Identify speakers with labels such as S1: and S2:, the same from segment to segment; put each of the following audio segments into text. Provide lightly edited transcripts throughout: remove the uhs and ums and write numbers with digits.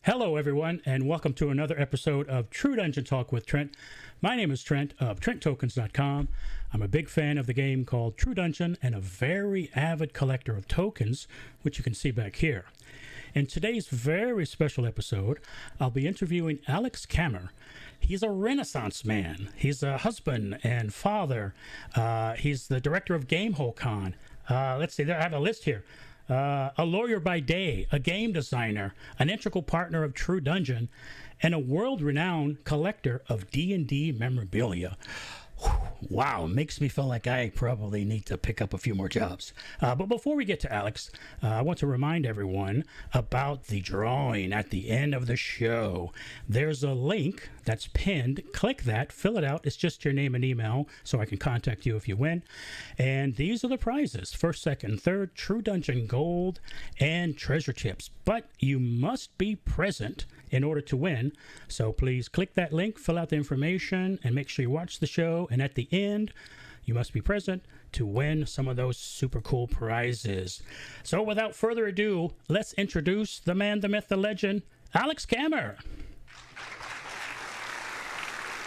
S1: Hello, everyone, and welcome to another episode of True Dungeon Talk with Trent. My name is Trent of trenttokens.com. I'm a big fan of the game called True Dungeon and a very avid collector of tokens, which you can see back here. In today's very special episode, I'll be interviewing Alex Kammer. He's a Renaissance man. He's a husband and father. He's the director of Gamehole Con. Let's see, I have a list here. A lawyer by day, a game designer, an integral partner of True Dungeon, and a world-renowned collector of D&D memorabilia. Wow, makes me feel like I probably need to pick up a few more jobs. But before we get to Alex, I want to remind everyone about the drawing at the end of the show. There's a link that's pinned. Click that, fill it out. It's just your name and email so I can contact you if you win. And these are the prizes. First, second, third, True Dungeon Gold, and treasure chips. But you must be present in order to win. So please click that link, fill out the information, and make sure you watch the show. And at the end, you must be present to win some of those super cool prizes. So without further ado, let's introduce the man, the myth, the legend, Alex Kammer.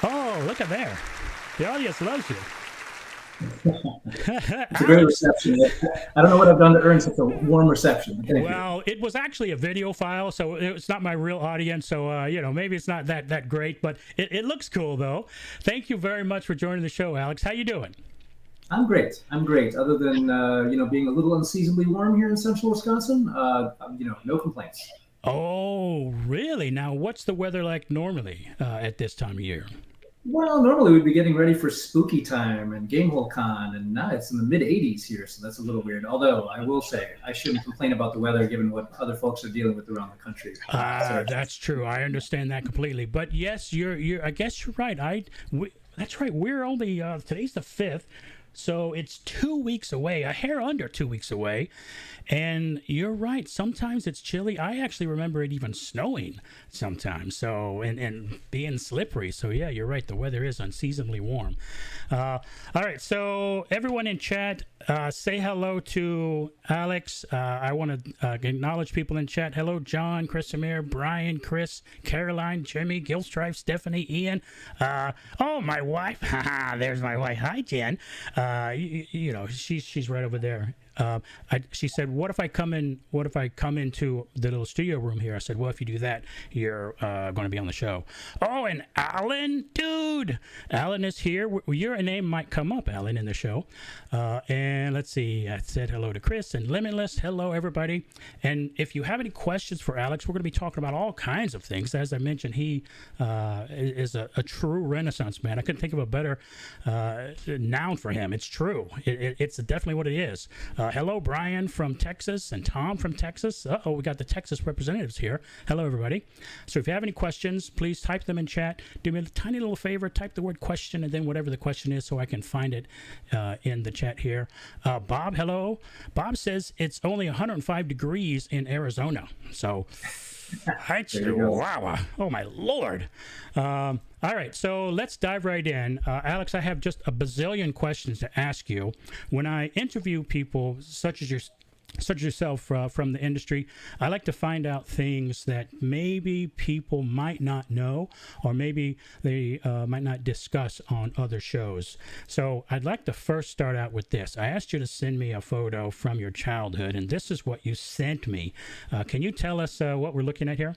S1: Oh, look at there. The audience loves you.
S2: It's a great reception. I don't know what I've done to earn such a warm reception.
S1: Well, it was actually a video file, so it's not my real audience. So, maybe it's not that great, but it looks cool, though. Thank you very much for joining the show, Alex. How you doing?
S2: I'm great. Other than, being a little unseasonably warm here in central Wisconsin, no complaints.
S1: Oh, really? Now, what's the weather like normally at this time of year?
S2: Well, normally we'd be getting ready for spooky time and Gamehole Con, and now it's in the mid-80s here, so that's a little weird. Although I will say I shouldn't complain about the weather given what other folks are dealing with around the country.
S1: That's true. I understand that completely. But yes, you're. I guess you're right. That's right. We're only today's the 5th. So it's 2 weeks away, a hair under 2 weeks away. And you're right. Sometimes it's chilly. I actually remember it even snowing sometimes. So, and being slippery. So yeah, you're right. The weather is unseasonably warm. All right. So everyone in chat, say hello to Alex. I want to acknowledge people in chat. Hello, John, Chris Amir, Brian, Chris, Caroline, Jimmy, Gilstripe, Stephanie, Ian. Oh, my wife. There's my wife. Hi, Jen. She's right over there. She said, what if I come into the little studio room here? I said, well, if you do that, you're going to be on the show. Oh, and Alan, dude, Alan is here. Your name might come up, Alan, in the show. And let's see, I said hello to Chris and Limitless. Hello, everybody. And if you have any questions for Alex, we're going to be talking about all kinds of things. As I mentioned, he is a true Renaissance man. I couldn't think of a better noun for him. It's true. It's definitely what it is. Hello, Brian from Texas and Tom from Texas. We got the Texas representatives here. Hello, everybody. So if you have any questions, please type them in chat. Do me a tiny little favor, type the word question and then whatever the question is so I can find it in the chat here. Bob, hello. Bob says it's only 105 degrees in Arizona. So, wow. Oh, my Lord. All right, so let's dive right in. Alex, I have just a bazillion questions to ask you. When I interview people such as yourself from the industry, I like to find out things that maybe people might not know or maybe they might not discuss on other shows. So I'd like to first start out with this. I asked you to send me a photo from your childhood, and this is what you sent me. Can you tell us what we're looking at here?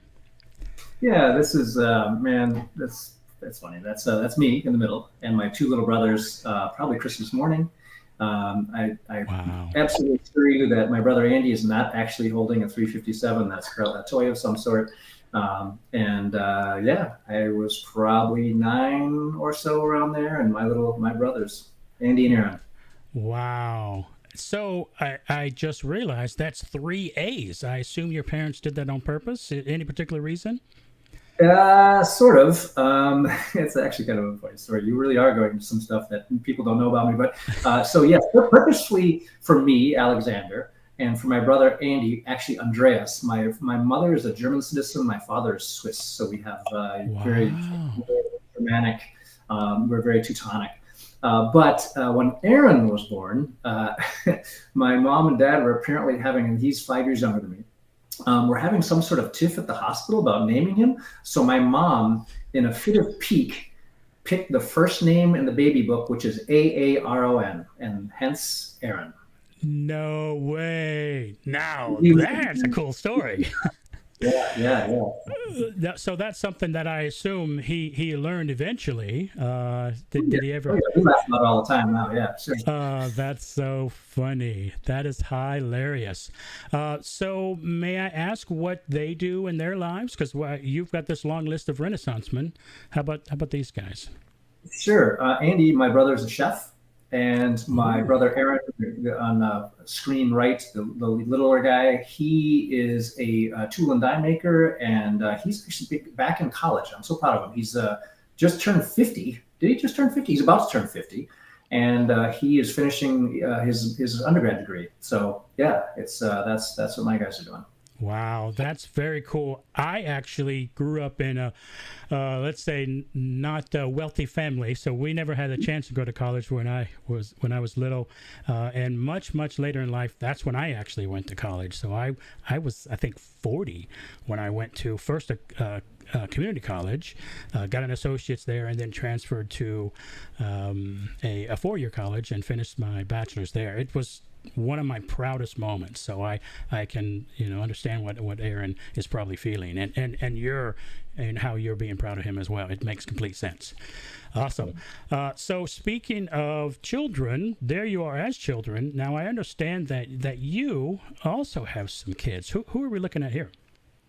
S2: Yeah, this is, that's funny. That's me in the middle, and my two little brothers, probably Christmas morning. I absolutely assure you that my brother Andy is not actually holding a 357. That's a toy of some sort. I was probably 9 or so around there, and my brothers, Andy and Aaron.
S1: Wow. So I just realized that's 3 A's. I assume your parents did that on purpose. Any particular reason?
S2: Sort of. It's actually kind of a funny story. You really are going to some stuff that people don't know about me. But purposely for me, Alexander, and for my brother Andy, actually Andreas. My mother is a German citizen. My father is Swiss. So we have very Germanic. We're very Teutonic. But when Aaron was born, my mom and dad were apparently having, and he's 5 years younger than me, were having some sort of tiff at the hospital about naming him. So my mom, in a fit of pique, picked the first name in the baby book, which is Aaron, and hence Aaron.
S1: No way. Now that's a cool story.
S2: Yeah.
S1: So that's something that I assume he learned eventually. Did he ever?
S2: Oh, yeah. We laugh about it all the time now. Yeah, sure.
S1: That's so funny. That is hilarious. So may I ask what they do in their lives? Because you've got this long list of Renaissance men. How about these guys?
S2: Sure. Andy, my brother's a chef, and my brother Aaron on the screen right, the littler guy, he is a tool and die maker, and he's actually back in college. I'm so proud of him. He's just turned 50. Did he just turn 50? He's about to turn 50, and he is finishing his undergrad degree. So yeah, it's that's what my guys are doing.
S1: Wow, that's very cool. I actually grew up in a, let's say, not a wealthy family, so we never had a chance to go to college when I was little, and much later in life, that's when I actually went to college. So I was, I think, 40 when I went to first a community college, got an associate's there, and then transferred to a four-year college and finished my bachelor's there. It was one of my proudest moments, so I can understand what Aaron is probably feeling, and how you're being proud of him as well. It makes complete sense. Awesome. So speaking of children, there you are as children. Now I understand that you also have some kids. Who are we looking at here?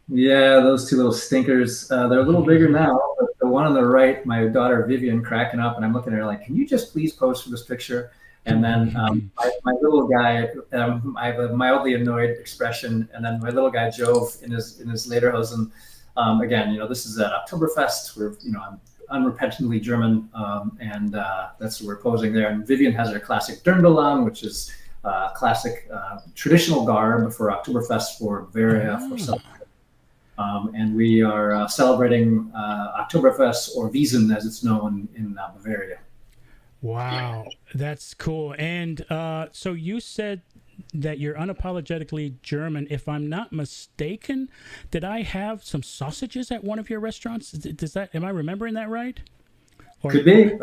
S2: Yeah, those two little stinkers. They're a little bigger now, but the one on the right, my daughter Vivian, cracking up, and I'm looking at her like, can you just please pose for this picture? And then my little guy, I have a mildly annoyed expression, and then my little guy Jove in his lederhosen. Again, this is at Oktoberfest. We're I'm unrepentantly German, and that's what we're posing there. And Vivian has her classic Dirndl, which is classic traditional garb for Oktoberfest for Bavaria for some. And we are celebrating Oktoberfest, or Wiesn as it's known in Bavaria.
S1: Wow, that's cool. And so you said that you're unapologetically German. If I'm not mistaken, did I have some sausages at one of your restaurants? Am I remembering that right? Or...
S2: Could be.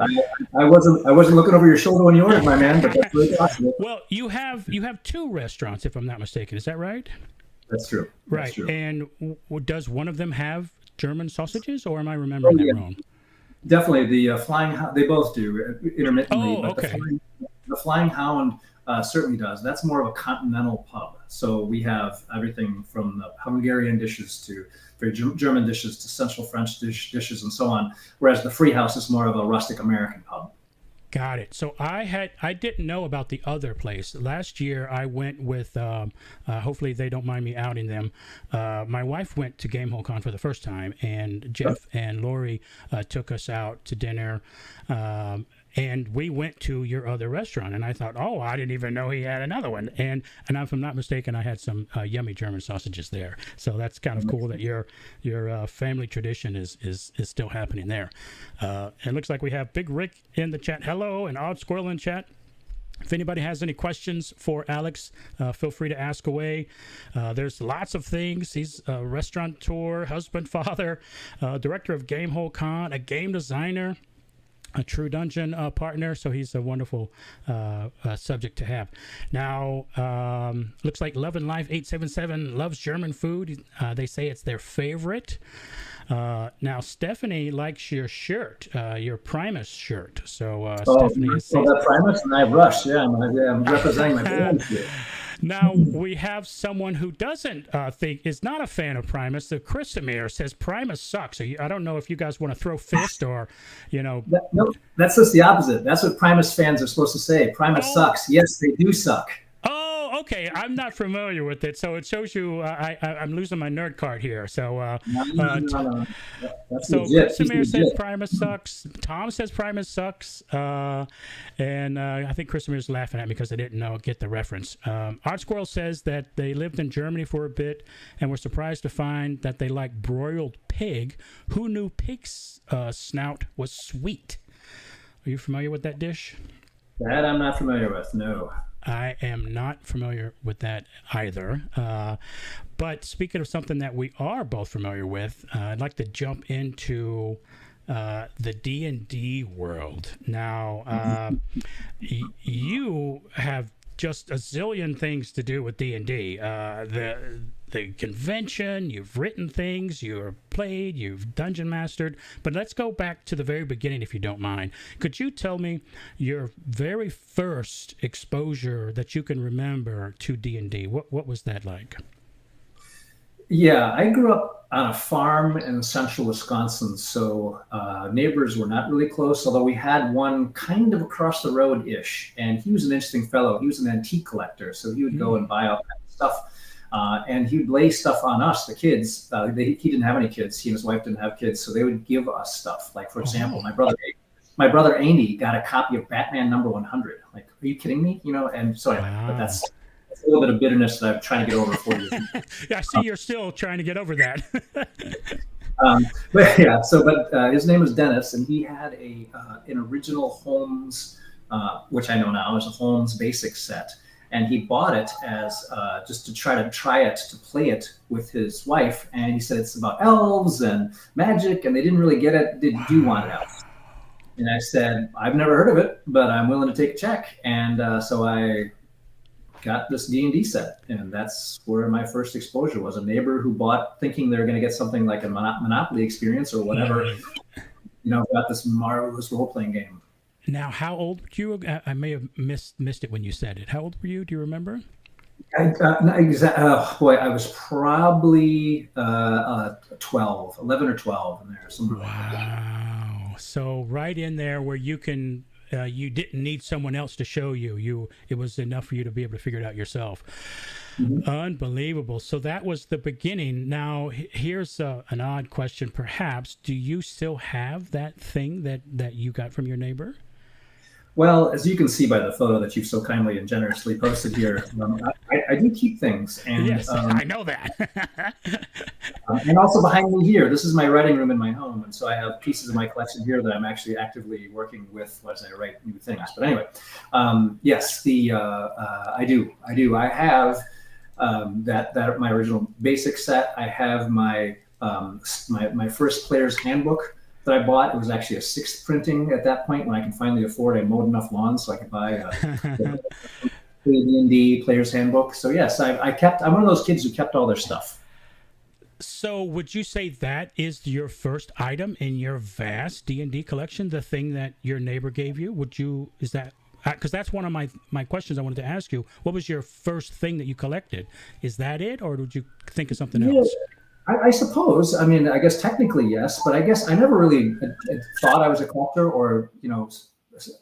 S2: I wasn't looking over your shoulder when you ordered, my man, but that's really possible.
S1: Well, you have two restaurants, if I'm not mistaken. Is that right?
S2: That's true.
S1: Right.
S2: That's true.
S1: And does one of them have German sausages, or am I remembering that wrong?
S2: Definitely, the Flying Hound, they both do intermittently, but
S1: okay.
S2: the Flying Hound certainly does. That's more of a continental pub. So we have everything from the Hungarian dishes to very German dishes to Central French dishes and so on, whereas the Free House is more of a rustic American pub.
S1: Got it. So I didn't know about the other place. Last year I went with, hopefully they don't mind me outing them. My wife went to Gamehole Con for the first time, and Jeff and Lori took us out to dinner. And we went to your other restaurant, and I thought, oh, I didn't even know he had another one. And if I'm not mistaken, I had some yummy German sausages there. So that's kind of cool that your family tradition is still happening there. It looks like we have Big Rick in the chat. Hello, and Odd Squirrel in chat. If anybody has any questions for Alex, feel free to ask away. There's lots of things. He's a restaurateur, husband, father, director of Gamehole Con, a game designer, a True Dungeon partner, so he's a wonderful subject to have. Now, looks like Love and Life 877 loves German food. They say it's their favorite. Now, Stephanie likes your shirt, your Primus shirt. So, Stephanie is saying...
S2: that Primus, and I have Rush. Yeah, I'm representing my brand here.
S1: Now, we have someone who doesn't is not a fan of Primus. The Chrisimir says Primus sucks. So I don't know if you guys want to throw fist or,
S2: No, that's just the opposite. That's what Primus fans are supposed to say. Primus sucks. Yes, they do suck.
S1: Oh, okay. I'm not familiar with it, so it shows you I'm losing my nerd card here. So,
S2: No.
S1: So Chrisimir says Primus sucks. Tom says Primus sucks, and I think Chrisimir's laughing at me because I didn't get the reference. Art Squirrel says that they lived in Germany for a bit and were surprised to find that they like broiled pig. Who knew pig's snout was sweet? Are you familiar with that dish?
S2: That I'm not familiar with. No.
S1: I am not familiar with that either. But speaking of something that we are both familiar with, I'd like to jump into the D&D world. Now, you have just a zillion things to do with D&D. The convention, you've written things, you've played, you've dungeon mastered. But let's go back to the very beginning, if you don't mind. Could you tell me your very first exposure that you can remember to D&D? What was that like?
S2: Yeah, I grew up on a farm in central Wisconsin, so neighbors were not really close, although we had one kind of across the road-ish, and he was an interesting fellow. He was an antique collector, so he would go and buy all kinds of stuff, and he would lay stuff on us, the kids. He didn't have any kids. He and his wife didn't have kids, so they would give us stuff. Like, for example, my brother Andy got a copy of Batman number 100. Like, are you kidding me? You know, and so anyway, but that's a little bit of bitterness that I'm trying to get over for you.
S1: Yeah, I see you're still trying to get over that.
S2: But yeah, but his name was Dennis, and he had an original Holmes, which I know now is a Holmes basic set, and he bought it as just to try it to play it with his wife, and he said it's about elves and magic, and they didn't really get it. Do you want it out? And I said, I've never heard of it, but I'm willing to take a check, and so I got this D&D set, and that's where my first exposure was. A neighbor who bought thinking they were going to get something like a Monopoly experience or whatever, got this marvelous role-playing game.
S1: Now, how old were you? I may have missed it when you said it. How old were you? Do you remember?
S2: I was probably 12, 11 or 12 in there. Somewhere like that.
S1: So right in there where you can... you didn't need someone else to show you. It was enough for you to be able to figure it out yourself. Mm-hmm. Unbelievable. So that was the beginning. Now, here's an odd question, perhaps. Do you still have that thing that you got from your neighbor?
S2: Well, as you can see by the photo that you've so kindly and generously posted here, I do keep things. And,
S1: yes, I know that.
S2: And also behind me here, this is my writing room in my home. And so I have pieces of my collection here that I'm actually actively working with as I write new things. But anyway, yes, I do. I have that my original basic set. I have my first player's handbook that I bought. It was actually a 6th printing at that point when I could finally afford. I mowed enough lawns so I could buy a D&D player's handbook. So yes, I'm one of those kids who kept all their stuff.
S1: So would you say that is your first item in your vast D&D collection, the thing that your neighbor gave you? Is that, because that's one of my questions I wanted to ask you. What was your first thing that you collected? Is that it, or did you think of something else?
S2: I suppose. I mean, I guess technically yes, but I guess I never really thought I was a collector, or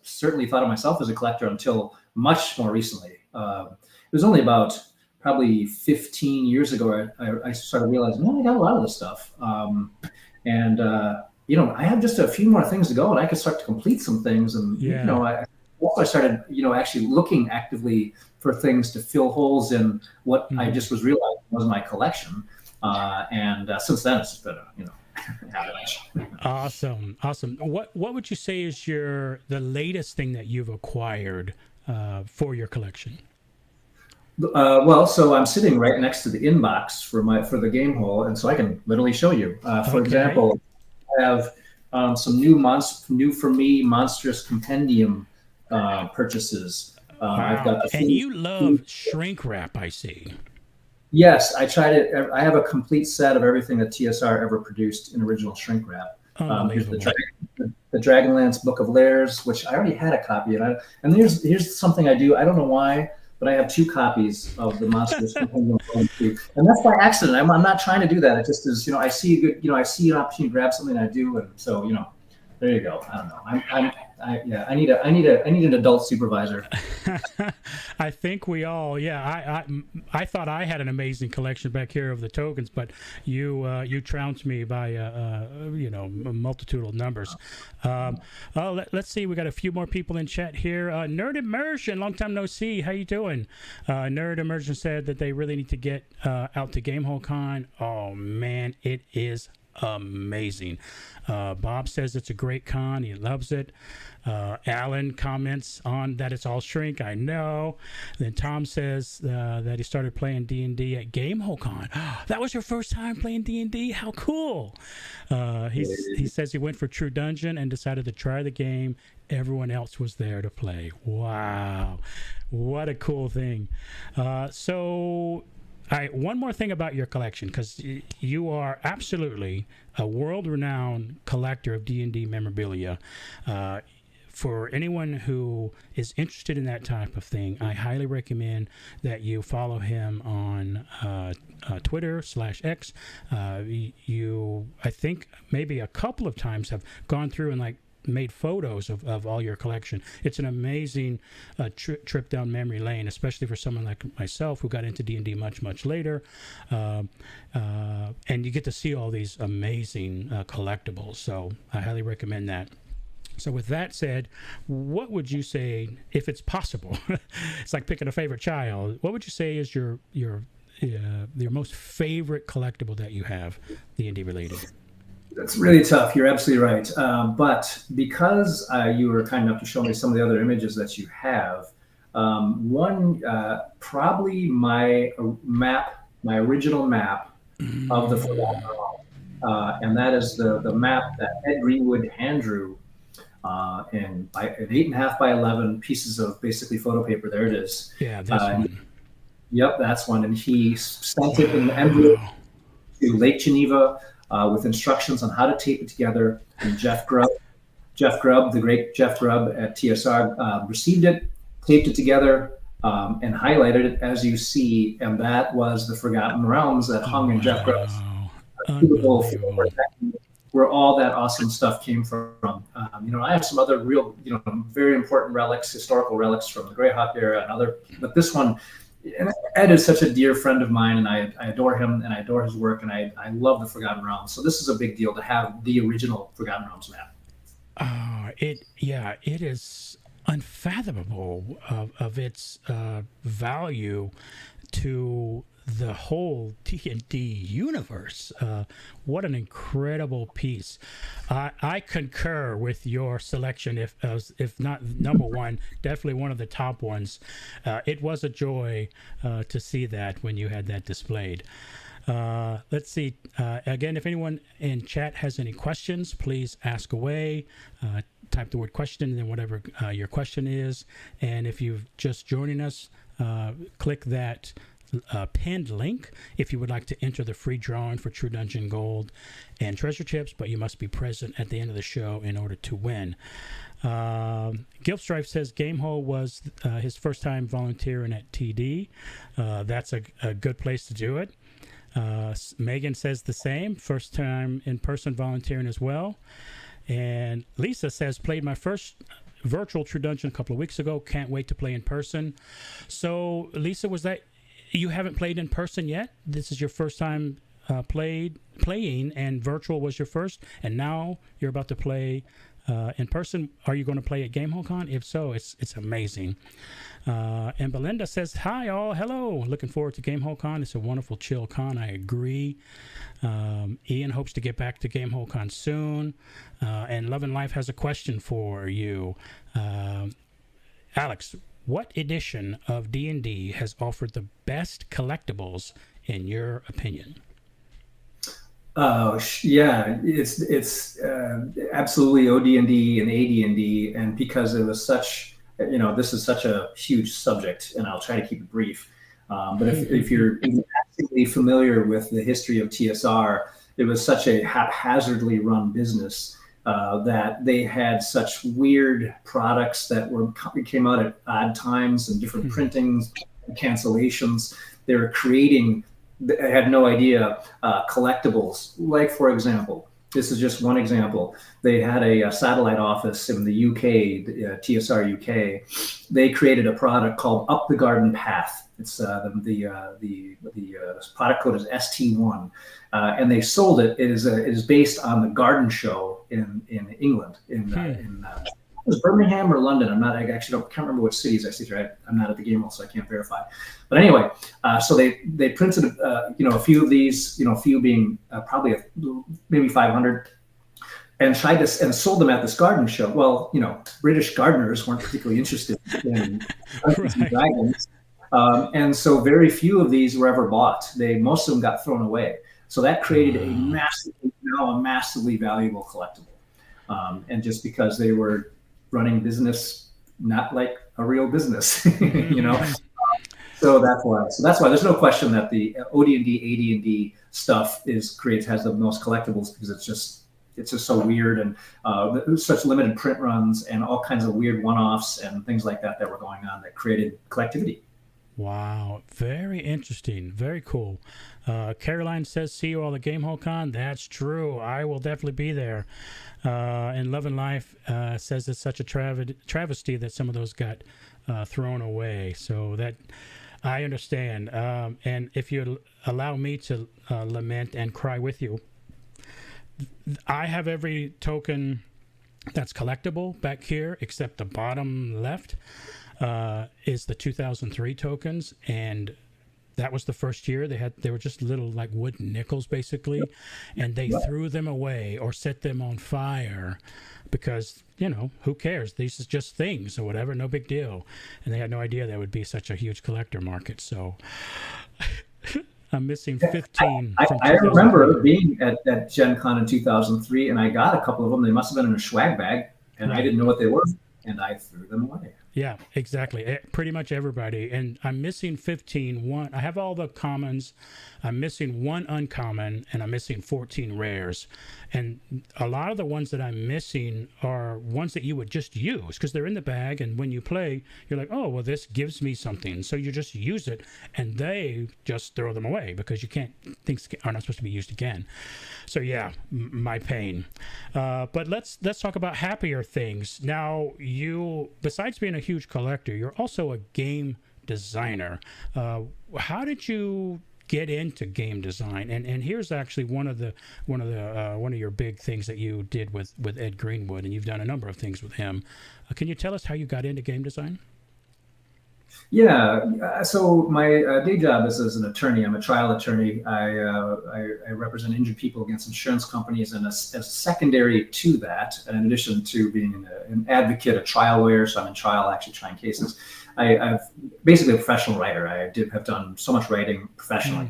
S2: certainly thought of myself as a collector until much more recently. It was only about probably 15 years ago I started realizing, I got a lot of this stuff, and I have just a few more things to go, and I could start to complete some things, and I started actually looking actively for things to fill holes in what I just was realizing was my collection. And since then, it's been avalanche.
S1: Awesome. What would you say is the latest thing that you've acquired for your collection?
S2: So I'm sitting right next to the inbox for the Gamehole, and so I can literally show you. For example, I have some new for me monstrous compendium purchases.
S1: I've got and you love shrink wrap, I see.
S2: Yes, I tried it. I have a complete set of everything that TSR ever produced in original shrink wrap. Here's the Dragonlance Book of Lairs, which I already had a copy of. And here's something I do. I don't know why, but I have 2 copies of the Monsters Compendium, and that's by accident. I'm not trying to do that. It just is. I see a good. I see an opportunity to grab something, I do, and so there you go. I don't know. I need an adult supervisor.
S1: I think we all. Yeah, I thought I had an amazing collection back here of the tokens, but you trounced me by a multitude of numbers. Let's see. We got a few more people in chat here. Nerd Immersion, long time no see. How you doing? Nerd Immersion said that they really need to get out to Gamehole Con. Oh man, it is amazing. Bob says it's a great con. He loves it. Alan comments on that it's all shrink. I know. Then Tom says that he started playing D&D at Gamehole Con. That was your first time playing D&D? How cool. He says he went for True Dungeon and decided to try the game. Everyone else was there to play. Wow. What a cool thing. So one more thing about your collection, because you are absolutely a world-renowned collector of D&D memorabilia. For anyone who is interested in that type of thing, I highly recommend that you follow him on Twitter/X. You, I think, maybe a couple of times have gone through and made photos of all your collection. It's an amazing trip down memory lane, especially for someone like myself who got into D&D much later. And you get to see all these amazing collectibles. So I highly recommend that. So with that said, what would you say, if it's possible, it's like picking a favorite child, what would you say is your most favorite collectible that you have, D&D related?
S2: That's really tough. You're absolutely right. But because you were kind enough to show me some of the other images that you have, probably my original map of the Forgotten Realm. And that is the map that Ed Greenwood hand drew in 8.5 by 11 pieces of basically photo paper. There it is.
S1: Yeah, this one.
S2: Yep, that's one. And he sent it in the envelope to Lake Geneva with instructions on how to tape it together. And Jeff Grubb, the great Jeff Grubb at TSR, received it, taped it together, and highlighted it as you see. And that was the Forgotten Realms that hung in Jeff Grubb's cubicle, where all that awesome stuff came from. I have some other real, very important relics, historical relics from the Greyhawk era and other, but this one, and Ed is such a dear friend of mine, and I adore him and I adore his work, and I love the Forgotten Realms. So this is a big deal to have the original Forgotten Realms map.
S1: It is unfathomable of its value to the whole D&D universe. What an incredible piece. I concur with your selection, if not number one, definitely one of the top ones. It was a joy to see that when you had that displayed. Let's see. Again, if anyone in chat has any questions, please ask away. Type the word question and then whatever your question is. And if you're just joining us, click that pinned link if you would like to enter the free drawing for True Dungeon Gold and Treasure Chips, but you must be present at the end of the show in order to win. Gilstrife says Gamehole was his first time volunteering at TD. That's a good place to do it. Megan says the same, first time in person volunteering as well. And Lisa says played my first virtual True Dungeon a couple of weeks ago. Can't wait to play in person. So Lisa, was that you haven't played in person yet? This is your first time playing, and virtual was your first, and now you're about to play in person. Are you going to play at Gamehole Con? If so, it's amazing. And Belinda says, hi all, hello. Looking forward to Gamehole Con. It's a wonderful chill con. I agree. Ian hopes to get back to Gamehole Con soon. And Love and Life has a question for you. Alex, what edition of D&D has offered the best collectibles in your opinion?
S2: Oh yeah, it's absolutely OD&D and AD&D, and because it was such, this is such a huge subject, and I'll try to keep it brief. But if you're actually familiar with the history of TSR, it was such a haphazardly run business that they had such weird products that came out at odd times and different printings, cancellations. They were creating, I had no idea, collectibles. Like, for example, this is just one example. They had a satellite office in the UK, TSR UK. They created a product called Up the Garden Path. It's the product code is ST1, and they sold it. It is based on the garden show in England, in was Birmingham or London. I actually can't remember which cities I see here. I'm not at the game hall, so I can't verify. But anyway, so they printed a few of these, a few being probably maybe 500, and tried this and sold them at this garden show. Well, British gardeners weren't particularly interested in Dungeons and Dragons, and so very few of these were ever bought. Most of them got thrown away. So that created a massively valuable collectible, and just because they were running business not like a real business, So that's why. There's no question that the OD&D, AD&D stuff has the most collectibles, because it's just so weird, and such limited print runs and all kinds of weird one-offs and things like that were going on that created collectivity.
S1: Wow, very interesting, very cool. Caroline says, "See you all at Gamehole Con." That's true. I will definitely be there. And Love and Life says it's such a travesty that some of those got thrown away. So that I understand. And if you allow me to lament and cry with you, I have every token that's collectible back here except the bottom left is the 2003 tokens, and that was the first year they were just little like wooden nickels basically, and they threw them away or set them on fire because who cares, these is just things or whatever, no big deal, and they had no idea there would be such a huge collector market. So I'm missing 15.
S2: I remember being at Gen Con in 2003, and I got a couple of them. They must have been in a swag bag, and I didn't know what they were, and I threw them away.
S1: Yeah, exactly. Pretty much everybody. And I'm missing 15. I have all the commons. I'm missing 1 uncommon, and I'm missing 14 rares. And a lot of the ones that I'm missing are ones that you would just use because they're in the bag. And when you play, you're like, oh, well, this gives me something. So you just use it, and they just throw them away because things are not supposed to be used again. So yeah, my pain. But let's talk about happier things. Now, besides being a huge collector, you're also a game designer. How did you get into game design? And here's actually one of your big things that you did with Ed Greenwood, and you've done a number of things with him. Can you tell us how you got into game design?
S2: Yeah, so my day job is as an attorney. I'm a trial attorney. I represent injured people against insurance companies, and as secondary to that, in addition to being an advocate, a trial lawyer, so I'm in trial actually trying cases, I've basically a professional writer. I have done so much writing professionally.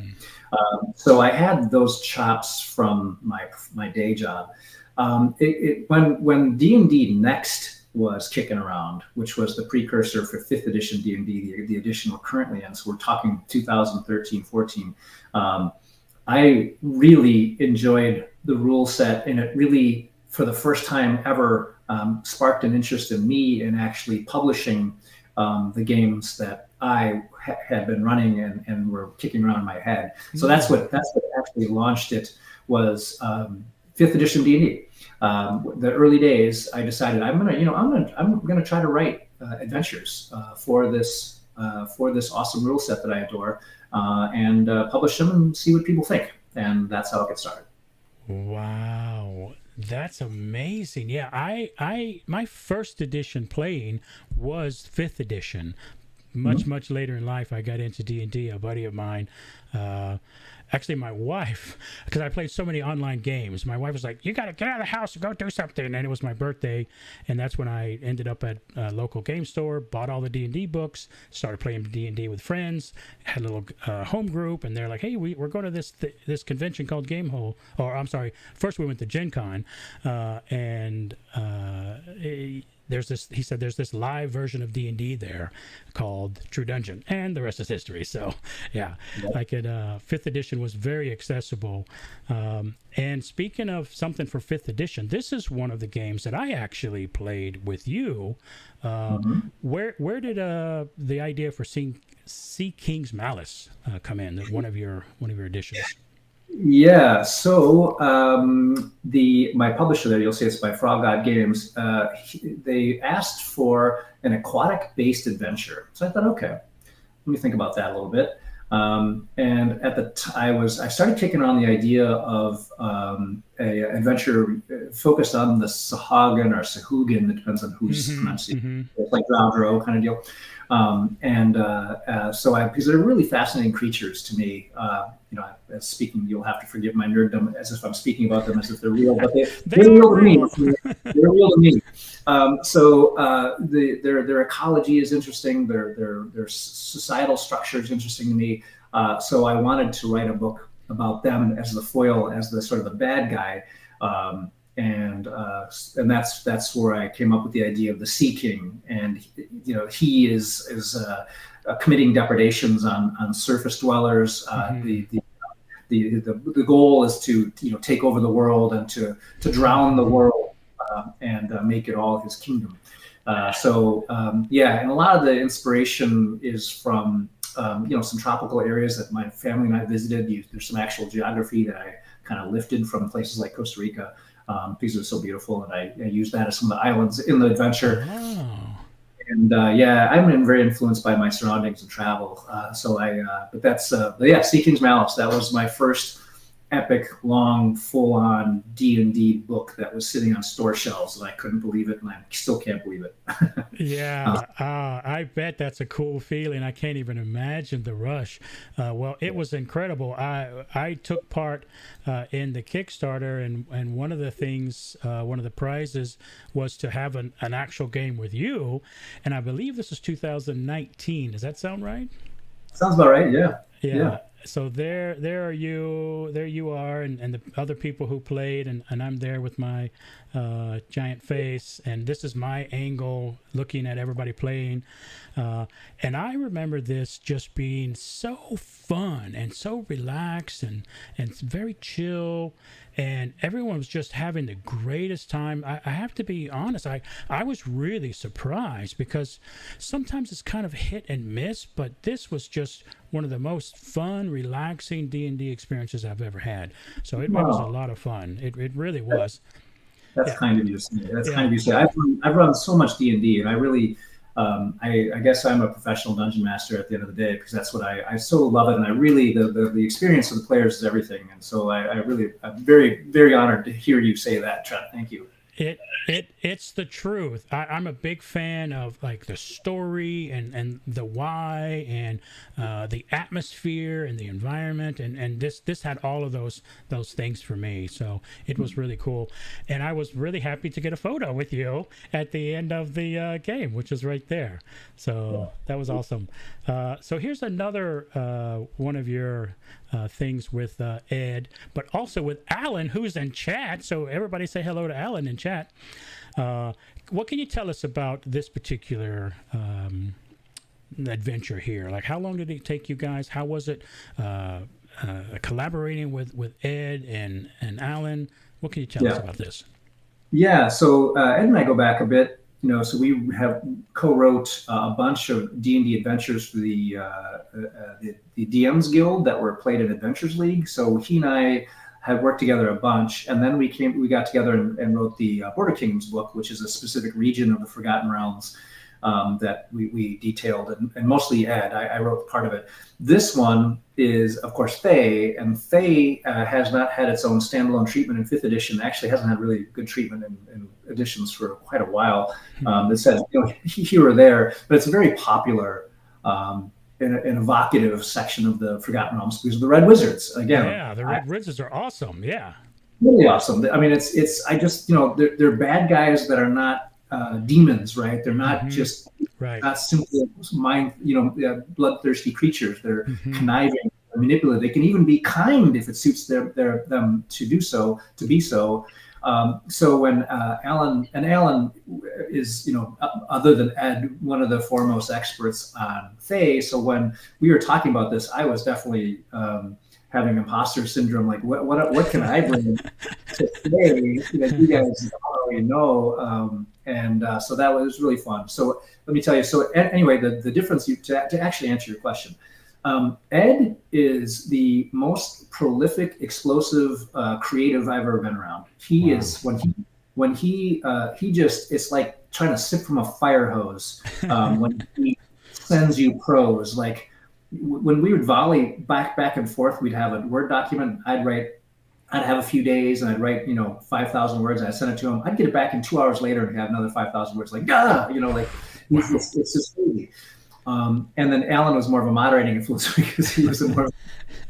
S2: So I had those chops from my day job. When D&D Next was kicking around, which was the precursor for 5th edition D&D, the edition we're currently in. So we're talking 2013, 14. I really enjoyed the rule set, and it really, for the first time ever, sparked an interest in me in actually publishing the games that I had been running and were kicking around in my head. So that's what actually launched it, was 5th edition D&D. The early days, I decided I'm gonna try to write adventures for this awesome rule set that I adore, and publish them and see what people think. And that's how it gets started.
S1: Wow, that's amazing. Yeah, my first edition playing was 5th edition. Much later in life, I got into D&D. A buddy of mine, actually my wife, because I played so many online games, my wife was like, you got to get out of the house and go do something. And it was my birthday, and that's when I ended up at a local game store, bought all the D&D books, started playing D&D with friends, had a little home group, and they're like, hey, we're going to this convention called Gamehole, or I'm sorry, first we went to Gen Con, and there's this live version of D&D there called True Dungeon, and the rest is history. So yeah, like 5th edition was very accessible. And speaking of something for 5th edition, this is one of the games that I actually played with you. Where did the idea for Sea King's Malice come in? One of your editions.
S2: Yeah, so my publisher there, you'll see it's by Frog God Games. They asked for an aquatic-based adventure. So I thought, okay, let me think about that a little bit. And at the I started kicking on the idea of a adventure focused on the Sahagin or Sahugin. It depends on who's pronunciation. It's like Drow kind of deal. Because they're really fascinating creatures to me. As speaking, you'll have to forgive my nerddom as if I'm speaking about them as if they're real, but they're real to me. They're real to me. Their ecology is interesting. Their societal structure is interesting to me. So I wanted to write a book about them as the foil, as the sort of the bad guy. And that's where I came up with the idea of the Sea King, and he is committing depredations on surface dwellers. The goal is to take over the world and to drown the world and make it all his kingdom. And a lot of the inspiration is from some tropical areas that my family and I visited. There's some actual geography that I kind of lifted from places like Costa Rica. Because it was so beautiful, and I used that as some of the islands in the adventure.
S1: Oh.
S2: And I'm very influenced by my surroundings and travel. Sea King's Malice. That was my first epic, long, full-on D&D book that was sitting on store shelves, and I couldn't believe it, and I still can't believe it.
S1: I bet that's a cool feeling. I can't even imagine the rush. It was incredible. I took part in the Kickstarter, and one of the things, one of the prizes was to have an actual game with you, and I believe this is 2019. Does that sound right?
S2: Sounds about right. Yeah.
S1: So there you are, and the other people who played, and I'm there with my giant face, and this is my angle looking at everybody playing, and I remember this just being so fun and so relaxed and very chill, and everyone was just having the greatest time. I have to be honest, I was really surprised, because sometimes it's kind of hit and miss, but this was just one of the most fun, relaxing D&D experiences I've ever had. So it was a lot of fun. It really was.
S2: That's kind of you to say. Kind of you to say. I've run so much D&D, and I really, I guess I'm a professional dungeon master at the end of the day, because that's what I so love it, and I really the experience of the players is everything, and so I'm very, very honored to hear you say that, Trent. Thank you.
S1: It's the truth. I'm a big fan of like the story and the why and the atmosphere and the environment, and this had all of those things for me. So it was really cool, and I was really happy to get a photo with you at the end of the game, which is right there. So that was awesome. So here's another one of your things with Ed, but also with Alan, who's in chat. So everybody say hello to Alan in chat. What can you tell us about this particular adventure here? Like, how long did it take you guys? How was it collaborating with Ed and Alan? What can you tell us about this? Yeah,
S2: so Ed and I go back a bit. So we have co-wrote a bunch of D&D adventures for the DMs Guild that were played in Adventures League. So he and I had worked together a bunch, and then we got together and wrote the Border Kingdoms book, which is a specific region of the Forgotten Realms that we detailed, and mostly Ed. I wrote part of it. This one is, of course, Fae, and Fae has not had its own standalone treatment in 5th edition. Actually, hasn't had really good treatment in editions for quite a while. It says here or there, but it's a very popular an evocative section of the Forgotten Realms because of the Red Wizards. Again,
S1: the Red Wizards are awesome. Yeah,
S2: really awesome. I mean, they're bad guys that are not demons, right? They're not just not simply bloodthirsty creatures. They're conniving, manipulative. They can even be kind if it suits them to do so, to be so. So when Alan is, other than Ed, one of the foremost experts on Fae. So when we were talking about this, I was definitely having imposter syndrome. Like, what can I bring to Fae? You guys already know. So that was really fun. So let me tell you. So anyway, the difference to actually answer your question. Ed is the most prolific, explosive, creative I've ever been around. He is when he just, it's like trying to sip from a fire hose. When he sends you prose, like when we would volley back and forth, we'd have a Word document. I'd write I'd have a few days and I'd write, 5,000 words and I'd send it to him. I'd get it back in 2 hours later and have another 5,000 words. Like, like
S1: Wow.
S2: it's just crazy. And then Alan was more of a moderating influence because he was more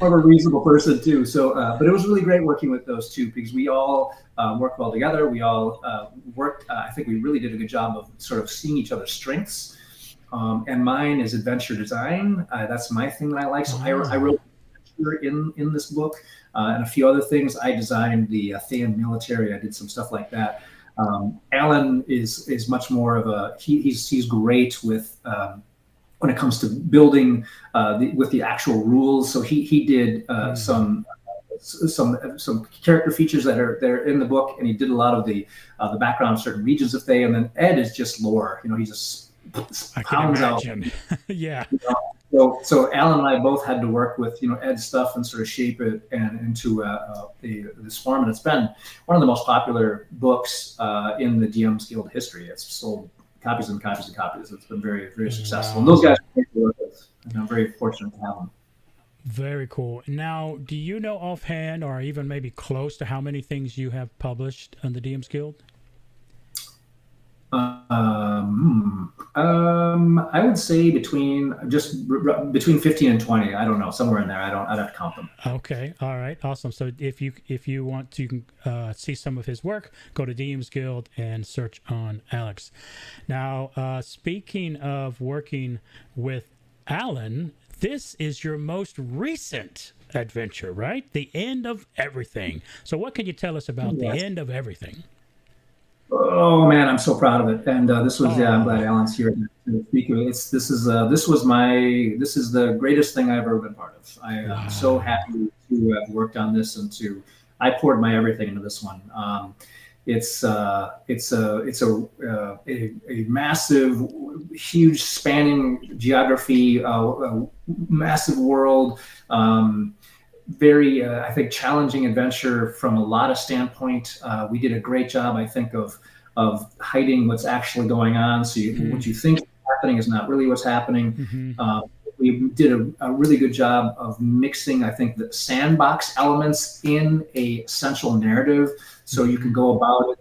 S2: of a reasonable person too. So, but it was really great working with those two because we all worked well together. We all worked. I think we really did a good job of sort of seeing each other's strengths. And mine is adventure design. That's my thing that I like. So I wrote in this book and a few other things. I designed the Thean military. I did some stuff like that. Alan is much more of a he's great with when it comes to building with the actual rules. So he did some character features that are in the book, and he did a lot of the background of certain regions of Thay. And then Ed is just lore. He just pounds out.
S1: Yeah.
S2: So Alan and I both had to work with Ed's stuff and sort of shape it and into this form. And it's been one of the most popular books in the DM's Guild history. It's sold copies and copies and copies. It's been very, very successful. And those guys are great to work with, and I'm very fortunate to have them.
S1: Very cool. Now, do you know offhand, or even maybe close to, how many things you have published on the DM's Guild?
S2: I would say between 15 and 20. I don't know, somewhere in there. I'd have to count them.
S1: Okay. All right. Awesome. So if you want to see some of his work, go to DM's Guild and search on Alex. Now, speaking of working with Alan, this is your most recent adventure, right? The End of Everything. So what can you tell us about The End of Everything?
S2: Oh man, I'm so proud of it. And this was I'm glad Alan's here to speak of it. This is the greatest thing I've ever been part of. I'm so happy to have worked on this I poured my everything into this one. It's a massive, huge, spanning geography, massive world. Very, I think, challenging adventure from a lot of standpoint. We did a great job, I think, of hiding what's actually going on. So what you think is happening is not really what's happening. We did a really good job of mixing, I think, the sandbox elements in a central narrative. So you can go about it,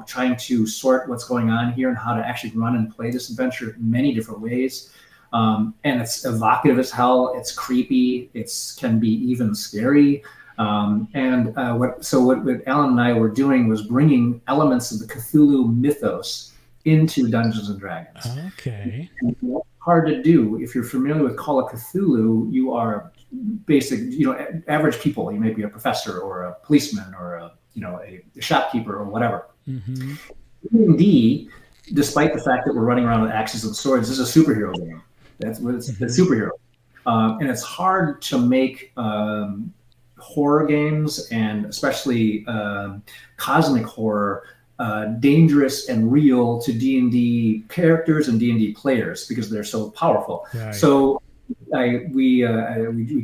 S2: trying to sort what's going on here and how to actually run and play this adventure in many different ways. And it's evocative as hell. It's creepy. It can be even scary. What Alan and I were doing was bringing elements of the Cthulhu mythos into Dungeons and Dragons.
S1: Okay.
S2: And that's hard to do. If you're familiar with Call of Cthulhu, you are basic, average people. You may be a professor or a policeman or a shopkeeper or whatever. D&D, despite the fact that we're running around with axes and swords, is a superhero game. That's what it's superhero. And it's hard to make horror games, and especially cosmic horror, dangerous and real to D&D characters and D&D players because they're so powerful. Right. So we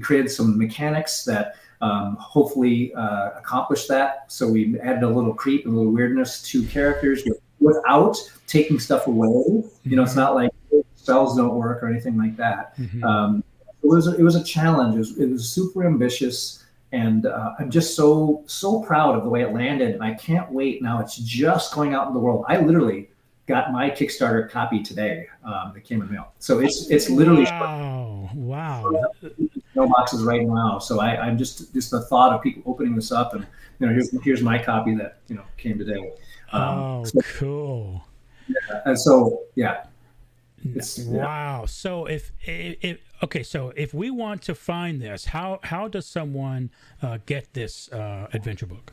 S2: created some mechanics that hopefully accomplish that. So we added a little creep and a little weirdness to characters without taking stuff away. It's not like spells don't work or anything like that. It was a challenge. It was super ambitious, and I'm just so proud of the way it landed. And I can't wait. Now it's just going out in the world. I literally got my Kickstarter copy today. That came in the mail. So it's literally
S1: wow.
S2: Mailboxes right now. So I'm just the thought of people opening this up, and here's my copy that came today.
S1: Cool.
S2: Yeah, and so
S1: wow. So if we want to find this, how does someone get this adventure book?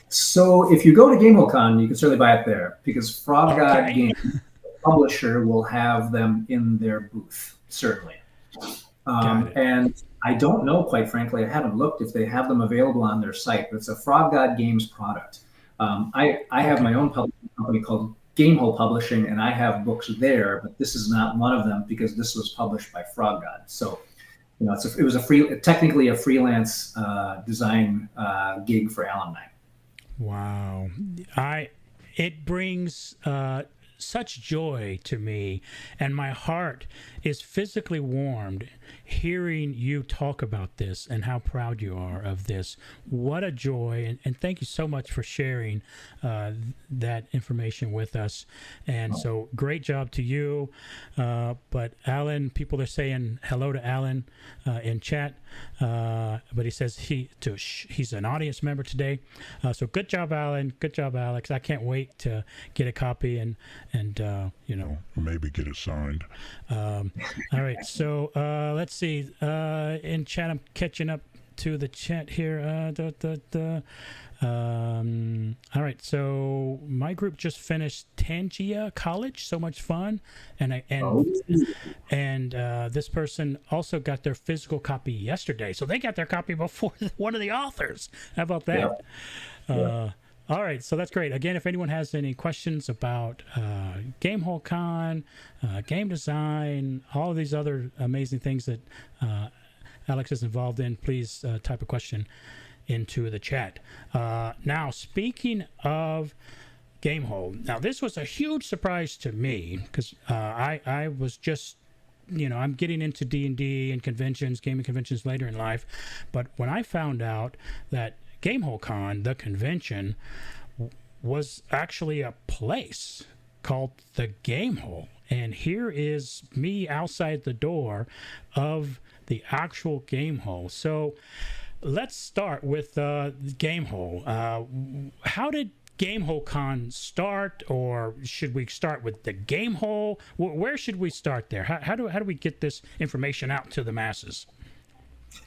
S2: So if you go to Gamehole Con, you can certainly buy it there because Frog God Games, the publisher, will have them in their booth, certainly. And I don't know, quite frankly, I haven't looked if they have them available on their site, but it's a Frog God Games product. I have my own publishing company called Gamehole Publishing, and I have books there, but this is not one of them because this was published by Frog God. So, it was technically a freelance design gig for Alan and I.
S1: Wow. It brings such joy to me, and my heart is physically warmed hearing you talk about this and how proud you are of this. What a joy, and thank you so much for sharing that information with us. And so great job to you. But Alan, people are saying hello to Alan in chat, but he says he's an audience member today. So good job, Alan. Good job, Alex. I can't wait to get a copy and
S3: maybe get it signed.
S1: All right, so let's see. In chat, I'm catching up to the chat here. All right, so my group just finished Tangia College. So much fun, and this person also got their physical copy yesterday. So they got their copy before one of the authors. How about that? Yeah. All right, so that's great. Again, if anyone has any questions about Gamehole Con, game design, all of these other amazing things that Alex is involved in, please type a question into the chat. Now, speaking of Gamehole, now this was a huge surprise to me because I was just, I'm getting into D&D and conventions, gaming conventions later in life, but when I found out that Gamehole Con, the convention, was actually a place called the Gamehole. And here is me outside the door of the actual Gamehole. So let's start with Gamehole. How did Gamehole Con start, or should we start with the Gamehole? Where should we start there? How do we get this information out to the masses?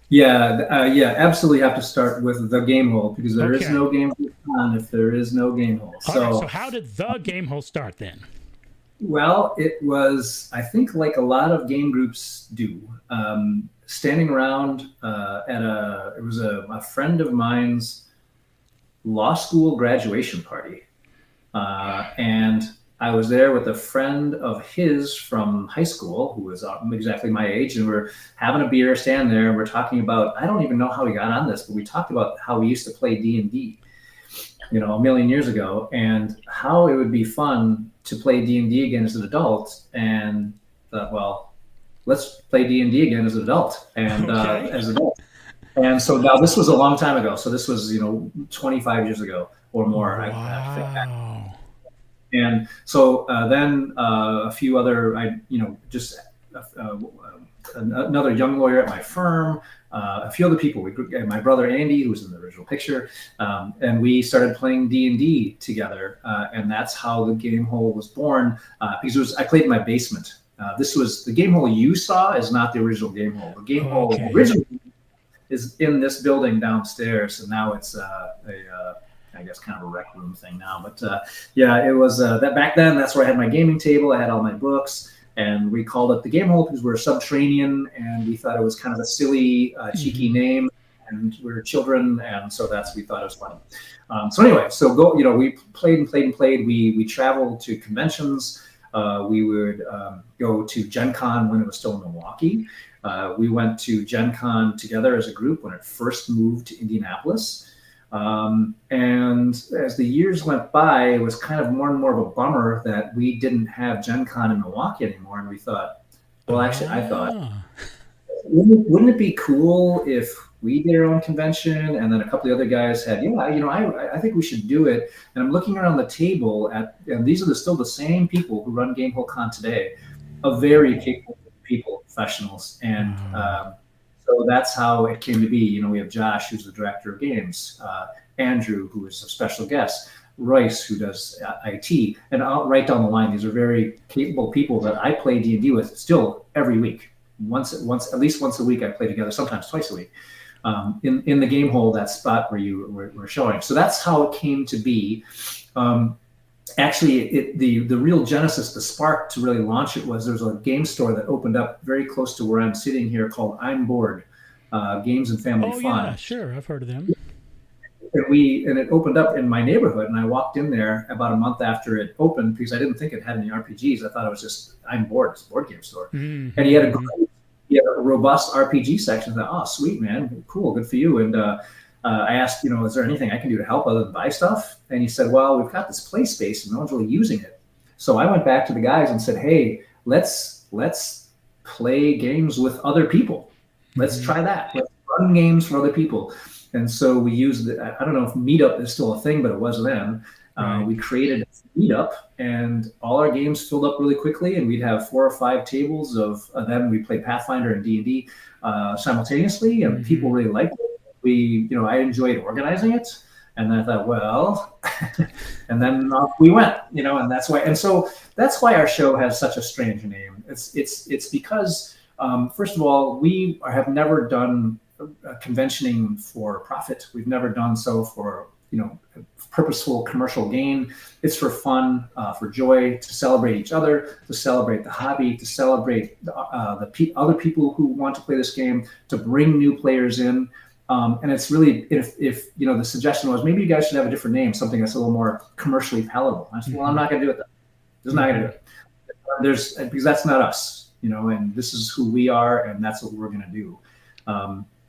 S2: Yeah, absolutely have to start with the Gamehole, because there is no Gamehole Con if there is no Gamehole.
S1: So how did the Gamehole start then?
S2: Well, it was, I think, like a lot of game groups do, standing around it was a friend of mine's law school graduation party, and I was there with a friend of his from high school who was exactly my age, and we're having a beer, standing there, and we're talking about, I don't even know how we got on this, but we talked about how we used to play D&D, a million years ago, and how it would be fun to play D&D again as an adult, and thought, well, let's play D&D again as an adult, and as an adult. And so now this was a long time ago. So this was, 25 years ago or more.
S1: Wow.
S2: I think. And so then a few other, another young lawyer at my firm, a few other people. My brother Andy, who was in the original picture, and we started playing D&D together, and that's how the Gamehole was born. Because I played in my basement. This was the Gamehole you saw is not the original Gamehole. The Gamehole original is in this building downstairs, and now it's I guess kind of a rec room thing now. But it was that back then. That's where I had my gaming table. I had all my books. And we called it the Gamehole because we were subterranean, and we thought it was kind of a silly, cheeky name, and we were children, and so we thought it was funny. So anyway, we played and played and played. We traveled to conventions. We would go to Gen Con when it was still in Milwaukee. We went to Gen Con together as a group when it first moved to Indianapolis. And as the years went by, it was kind of more and more of a bummer that we didn't have Gen Con in Milwaukee anymore. And we thought, well, actually, I thought, wouldn't it be cool if we did our own convention? And then a couple of other guys had, I think we should do it. And I'm looking around the table and these are still the same people who run Gamehole Con today, of very capable people, professionals. And, so that's how it came to be. We have Josh, who's the director of games, Andrew, who is a special guest, Royce, who does IT, and right down the line, these are very capable people that I play D&D with still every week. At least once a week, I play together, sometimes twice a week, in the Gamehole, that spot where you were showing. So that's how it came to be. Actually, the real genesis, the spark to really launch it was there's a game store that opened up very close to where I'm sitting here called I'm Bored, Games and Family Fun.
S1: Oh yeah, sure, I've heard of them.
S2: And it opened up in my neighborhood, and I walked in there about a month after it opened because I didn't think it had any RPGs. I thought it was just I'm Bored, it's a board game store, and he had a robust RPG section. I thought, oh sweet man, cool, good for you. And I asked, is there anything I can do to help other than buy stuff? And he said, well, we've got this play space and no one's really using it. So I went back to the guys and said, hey, let's play games with other people. Let's try that. Let's run games for other people. And so we used, I don't know if Meetup is still a thing, but it was then. We created a Meetup, and all our games filled up really quickly, and we'd have 4 or 5 tables of them. We played Pathfinder and D&D simultaneously, and people really liked it. I enjoyed organizing it. And then I thought, well, and then off we went, and that's why. And so that's why our show has such a strange name. It's because, first of all, we have never done conventioning for profit. We've never done so for, purposeful commercial gain. It's for fun, for joy, to celebrate each other, to celebrate the hobby, to celebrate the other people who want to play this game, to bring new players in. And it's really, if the suggestion was, maybe you guys should have a different name, something that's a little more commercially palatable. I said, well, I'm not going to do it. Just not going to do it. Because that's not us, and this is who we are, and that's what we're going to do.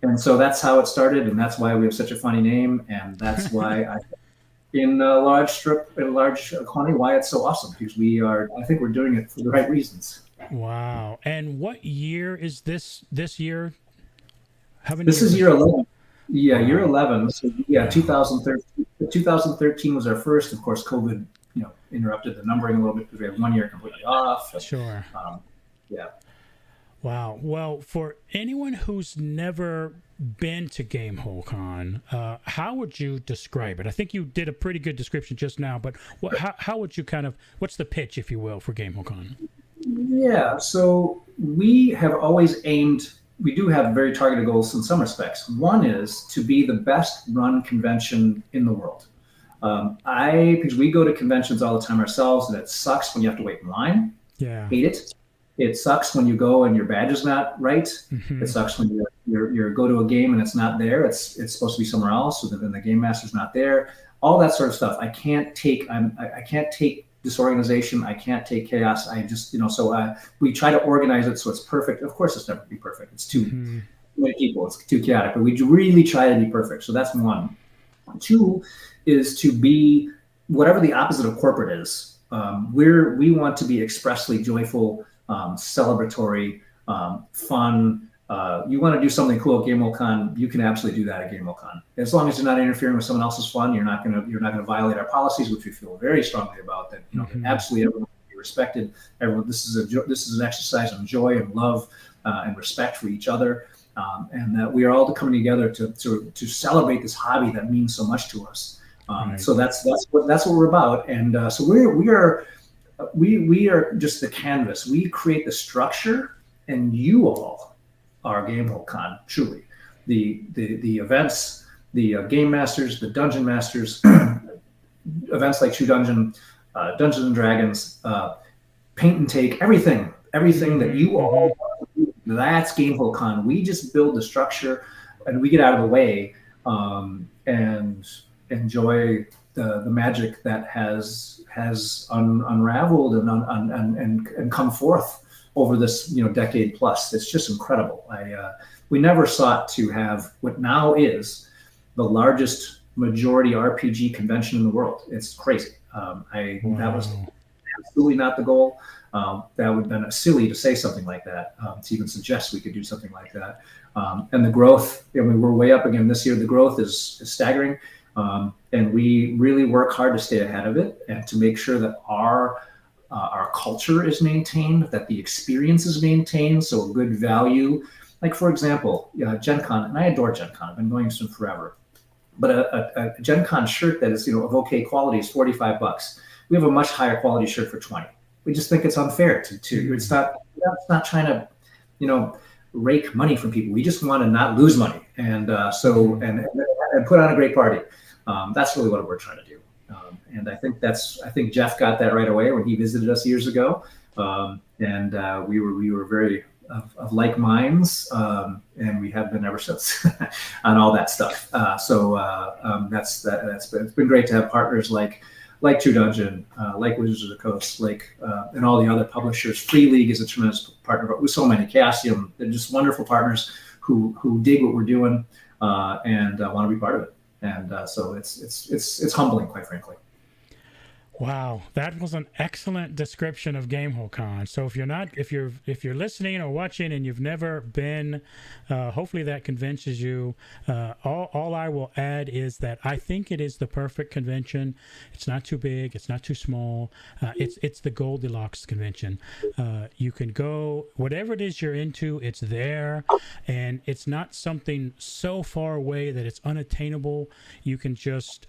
S2: And so that's how it started, and that's why we have such a funny name, and that's why in a large quantity, why it's so awesome, because I think we're doing it for the right reasons.
S1: Wow. And what year is this year?
S2: This is year 11. Yeah, year 11. So 2013. 2013 was our first. Of course, COVID, interrupted the numbering a little bit because we had 1 year completely off.
S1: Sure.
S2: Yeah.
S1: Wow. Well, for anyone who's never been to Gamehole Con, how would you describe it? I think you did a pretty good description just now, but how would you what's the pitch, if you will, for Gamehole Con?
S2: Yeah. So we have always aimed. We do have very targeted goals in some respects. One is to be the best run convention in the world. Because we go to conventions all the time ourselves, and it sucks when you have to wait in line.
S1: Yeah.
S2: Hate it. It sucks when you go and your badge is not right. Mm-hmm. It sucks when you go to a game and it's not there. It's supposed to be somewhere else, so then the game master's not there. All that sort of stuff. I can't take disorganization. I can't take chaos. I just, so we try to organize it so it's perfect. Of course, it's never be perfect. It's too many people. It's too chaotic, but we really try to be perfect. So that's one. Two is to be whatever the opposite of corporate is. We want to be expressly joyful, celebratory, fun. You want to do something cool at Gamehole Con, you can absolutely do that at Gamehole Con. As long as you're not interfering with someone else's fun, you're not going to violate our policies, which we feel very strongly about. That absolutely everyone will be respected. Everyone, this is an exercise of joy and love and respect for each other, and that we are all coming together to celebrate this hobby that means so much to us. So that's what we're about, and so we are just the canvas. We create the structure, and you all are Gamehole Con, truly. The events, the game masters, the dungeon masters, events like True Dungeon, Dungeons and Dragons, Paint and Take, everything that you all do, that's Gamehole Con. We just build the structure, and we get out of the way and enjoy the magic that has unraveled and come forth over this decade plus. It's just incredible. We never sought to have what now is the largest majority RPG convention in the world. It's crazy. That was absolutely not the goal. That would have been silly to say something like that, to even suggest we could do something like that. And the growth, we're way up again this year. The growth is staggering. And we really work hard to stay ahead of it and to make sure that our culture is maintained, that the experience is maintained, so a good value. Like, for example, Gen Con, and I adore Gen Con, I've been going since forever, but a Gen Con shirt that is of okay quality is $45. We have a much higher quality shirt for $20. We just think it's unfair to it's not trying to rake money from people. We just want to not lose money and put on a great party. That's really what we're trying to do. And I think Jeff got that right away when he visited us years ago. And we were very of like minds, and we have been ever since on all that stuff. It's been great to have partners like True Dungeon, like Wizards of the Coast, and all the other publishers. Free League is a tremendous partner, but with so many, Chaosium, they're just wonderful partners who dig what we're doing and want to be part of it. And so it's humbling, quite frankly.
S1: Wow, that was an excellent description of Gamehole Con. So if you're listening or watching and you've never been, hopefully that convinces you. All I will add is that I think it is the perfect convention. It's not too big, it's not too small. It's the Goldilocks convention. You can go whatever it is you're into. It's there, and it's not something so far away that it's unattainable. You can just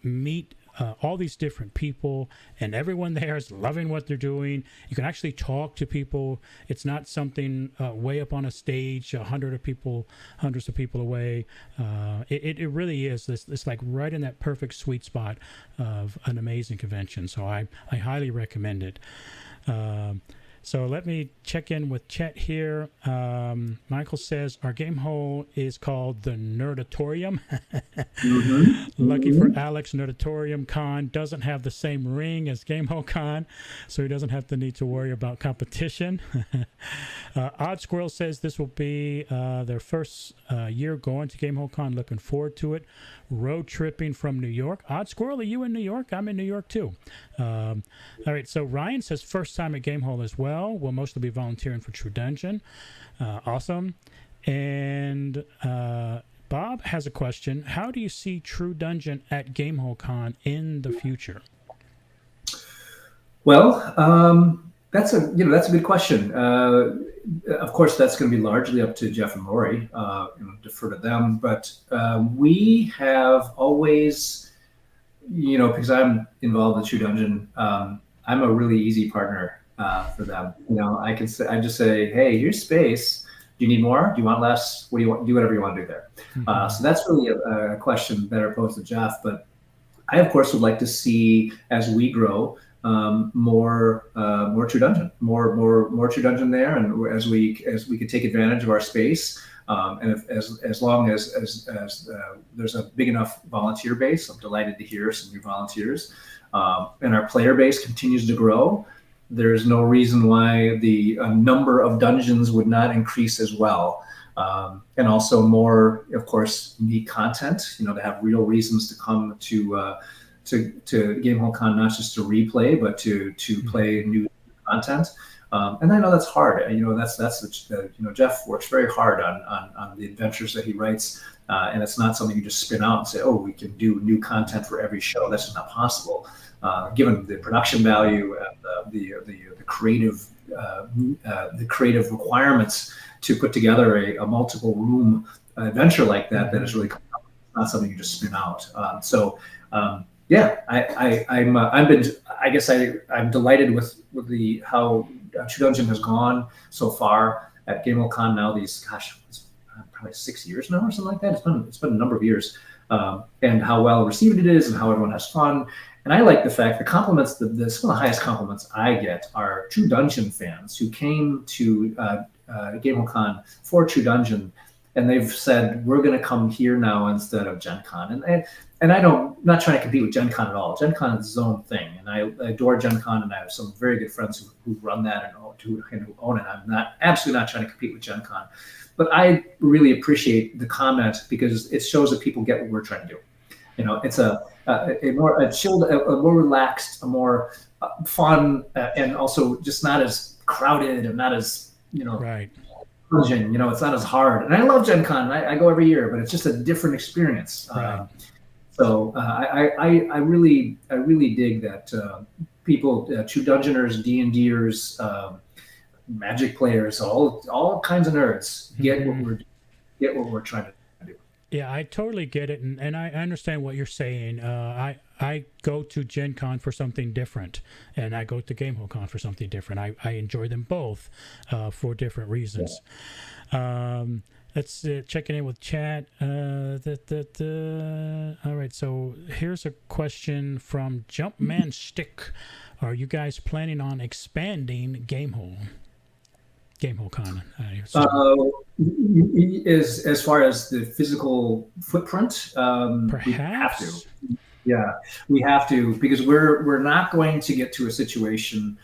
S1: meet all these different people, and everyone there is loving what they're doing. You can actually talk to people. It's not something way up on a stage, hundreds of people away. It really is. It's like right in that perfect sweet spot of an amazing convention. So I highly recommend it. So let me check in with Chet here. Michael says our game hole is called the Nerdatorium. Lucky for Alex, Nerdatorium Con doesn't have the same ring as Gamehole Con, so he doesn't have the need to worry about competition. Odd Squirrel says this will be their first year going to Gamehole Con. Looking forward to it. Road tripping from New York. Odd Squirrel, are you in New York? I'm in New York too. All right, so Ryan says first time at Gamehole as well. We'll mostly be volunteering for True Dungeon. Awesome. And Bob has a question. How do you see True Dungeon at Gamehole Con in the future?
S2: Well, that's a good question. Of course, that's going to be largely up to Jeff and Lori. Defer to them. But we have always, because I'm involved in True Dungeon, I'm a really easy partner for them. I just say, hey, here's space. Do you need more? Do you want less? What do you want? Do whatever you want to do there. So that's really a question better posed to Jeff. But I, of course, would like to see as we grow more True Dungeon, more True Dungeon there, and as we could take advantage of our space, and as long as there's a big enough volunteer base. I'm delighted to hear some new volunteers, and our player base continues to grow. There's no reason why the number of dungeons would not increase as well. And also more, of course, unique content, to have real reasons to come to Gamehole Con, not just to replay, but to play new content. And I know that's hard. Jeff works very hard on the adventures that he writes. And it's not something you just spin out and say, oh, we can do new content for every show. That's just not possible. Given the production value and the creative requirements to put together a multiple room adventure like that is really not something you just spin out. I'm delighted with how True Dungeon has gone so far at Gamehole Con. Now it's probably 6 years now or something like that. It's been a number of years, and how well received it is, and how everyone has fun. And I like the fact the compliments, some of the highest compliments I get are True Dungeon fans who came to Gamehole Con for True Dungeon, and they've said, we're going to come here now instead of Gen Con. And not trying to compete with Gen Con at all. Gen Con is its own thing, and I adore Gen Con, and I have some very good friends who run that and who own it. I'm absolutely not trying to compete with Gen Con. But I really appreciate the comment because it shows that people get what we're trying to do. It's a more chilled, a more relaxed, a more fun, and also just not as crowded and not as
S1: right.
S2: It's not as hard. And I love Gen Con. I go every year, but it's just a different experience.
S1: Right.
S2: I really dig that people, True Dungeoners, D&Ders, Magic players, all kinds of nerds get what we're trying to do.
S1: Yeah, I totally get it, and I understand what you're saying. I go to Gen Con for something different, and I go to Gamehole Con for something different. I enjoy them both for different reasons. Yeah. Let's check in with chat. All right, so here's a question from Jumpman Stick. Are you guys planning on expanding Gamehole Con?
S2: As far as the physical footprint,
S1: perhaps.
S2: We have to. Yeah, we have to, because we're not going to get to a situation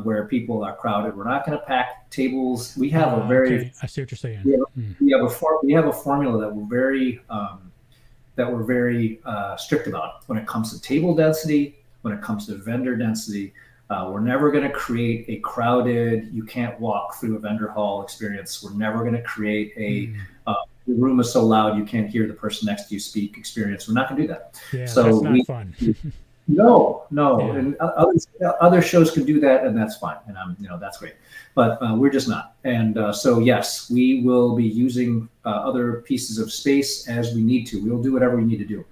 S2: where people are crowded. We're not going to pack tables. We have a very.
S1: Okay. I see what you're saying.
S2: We have a formula that we're very strict about when it comes to table density, when it comes to vendor density. We're never going to create a crowded, you can't walk through a vendor hall experience. We're never going to create the room is so loud you can't hear the person next to you speak experience. We're not going to do that.
S1: Yeah, so that's not fun.
S2: No,
S1: Yeah.
S2: and other shows can do that, and that's fine, and that's great. But we're just not. And so yes, we will be using other pieces of space as we need to. We'll do whatever we need to do.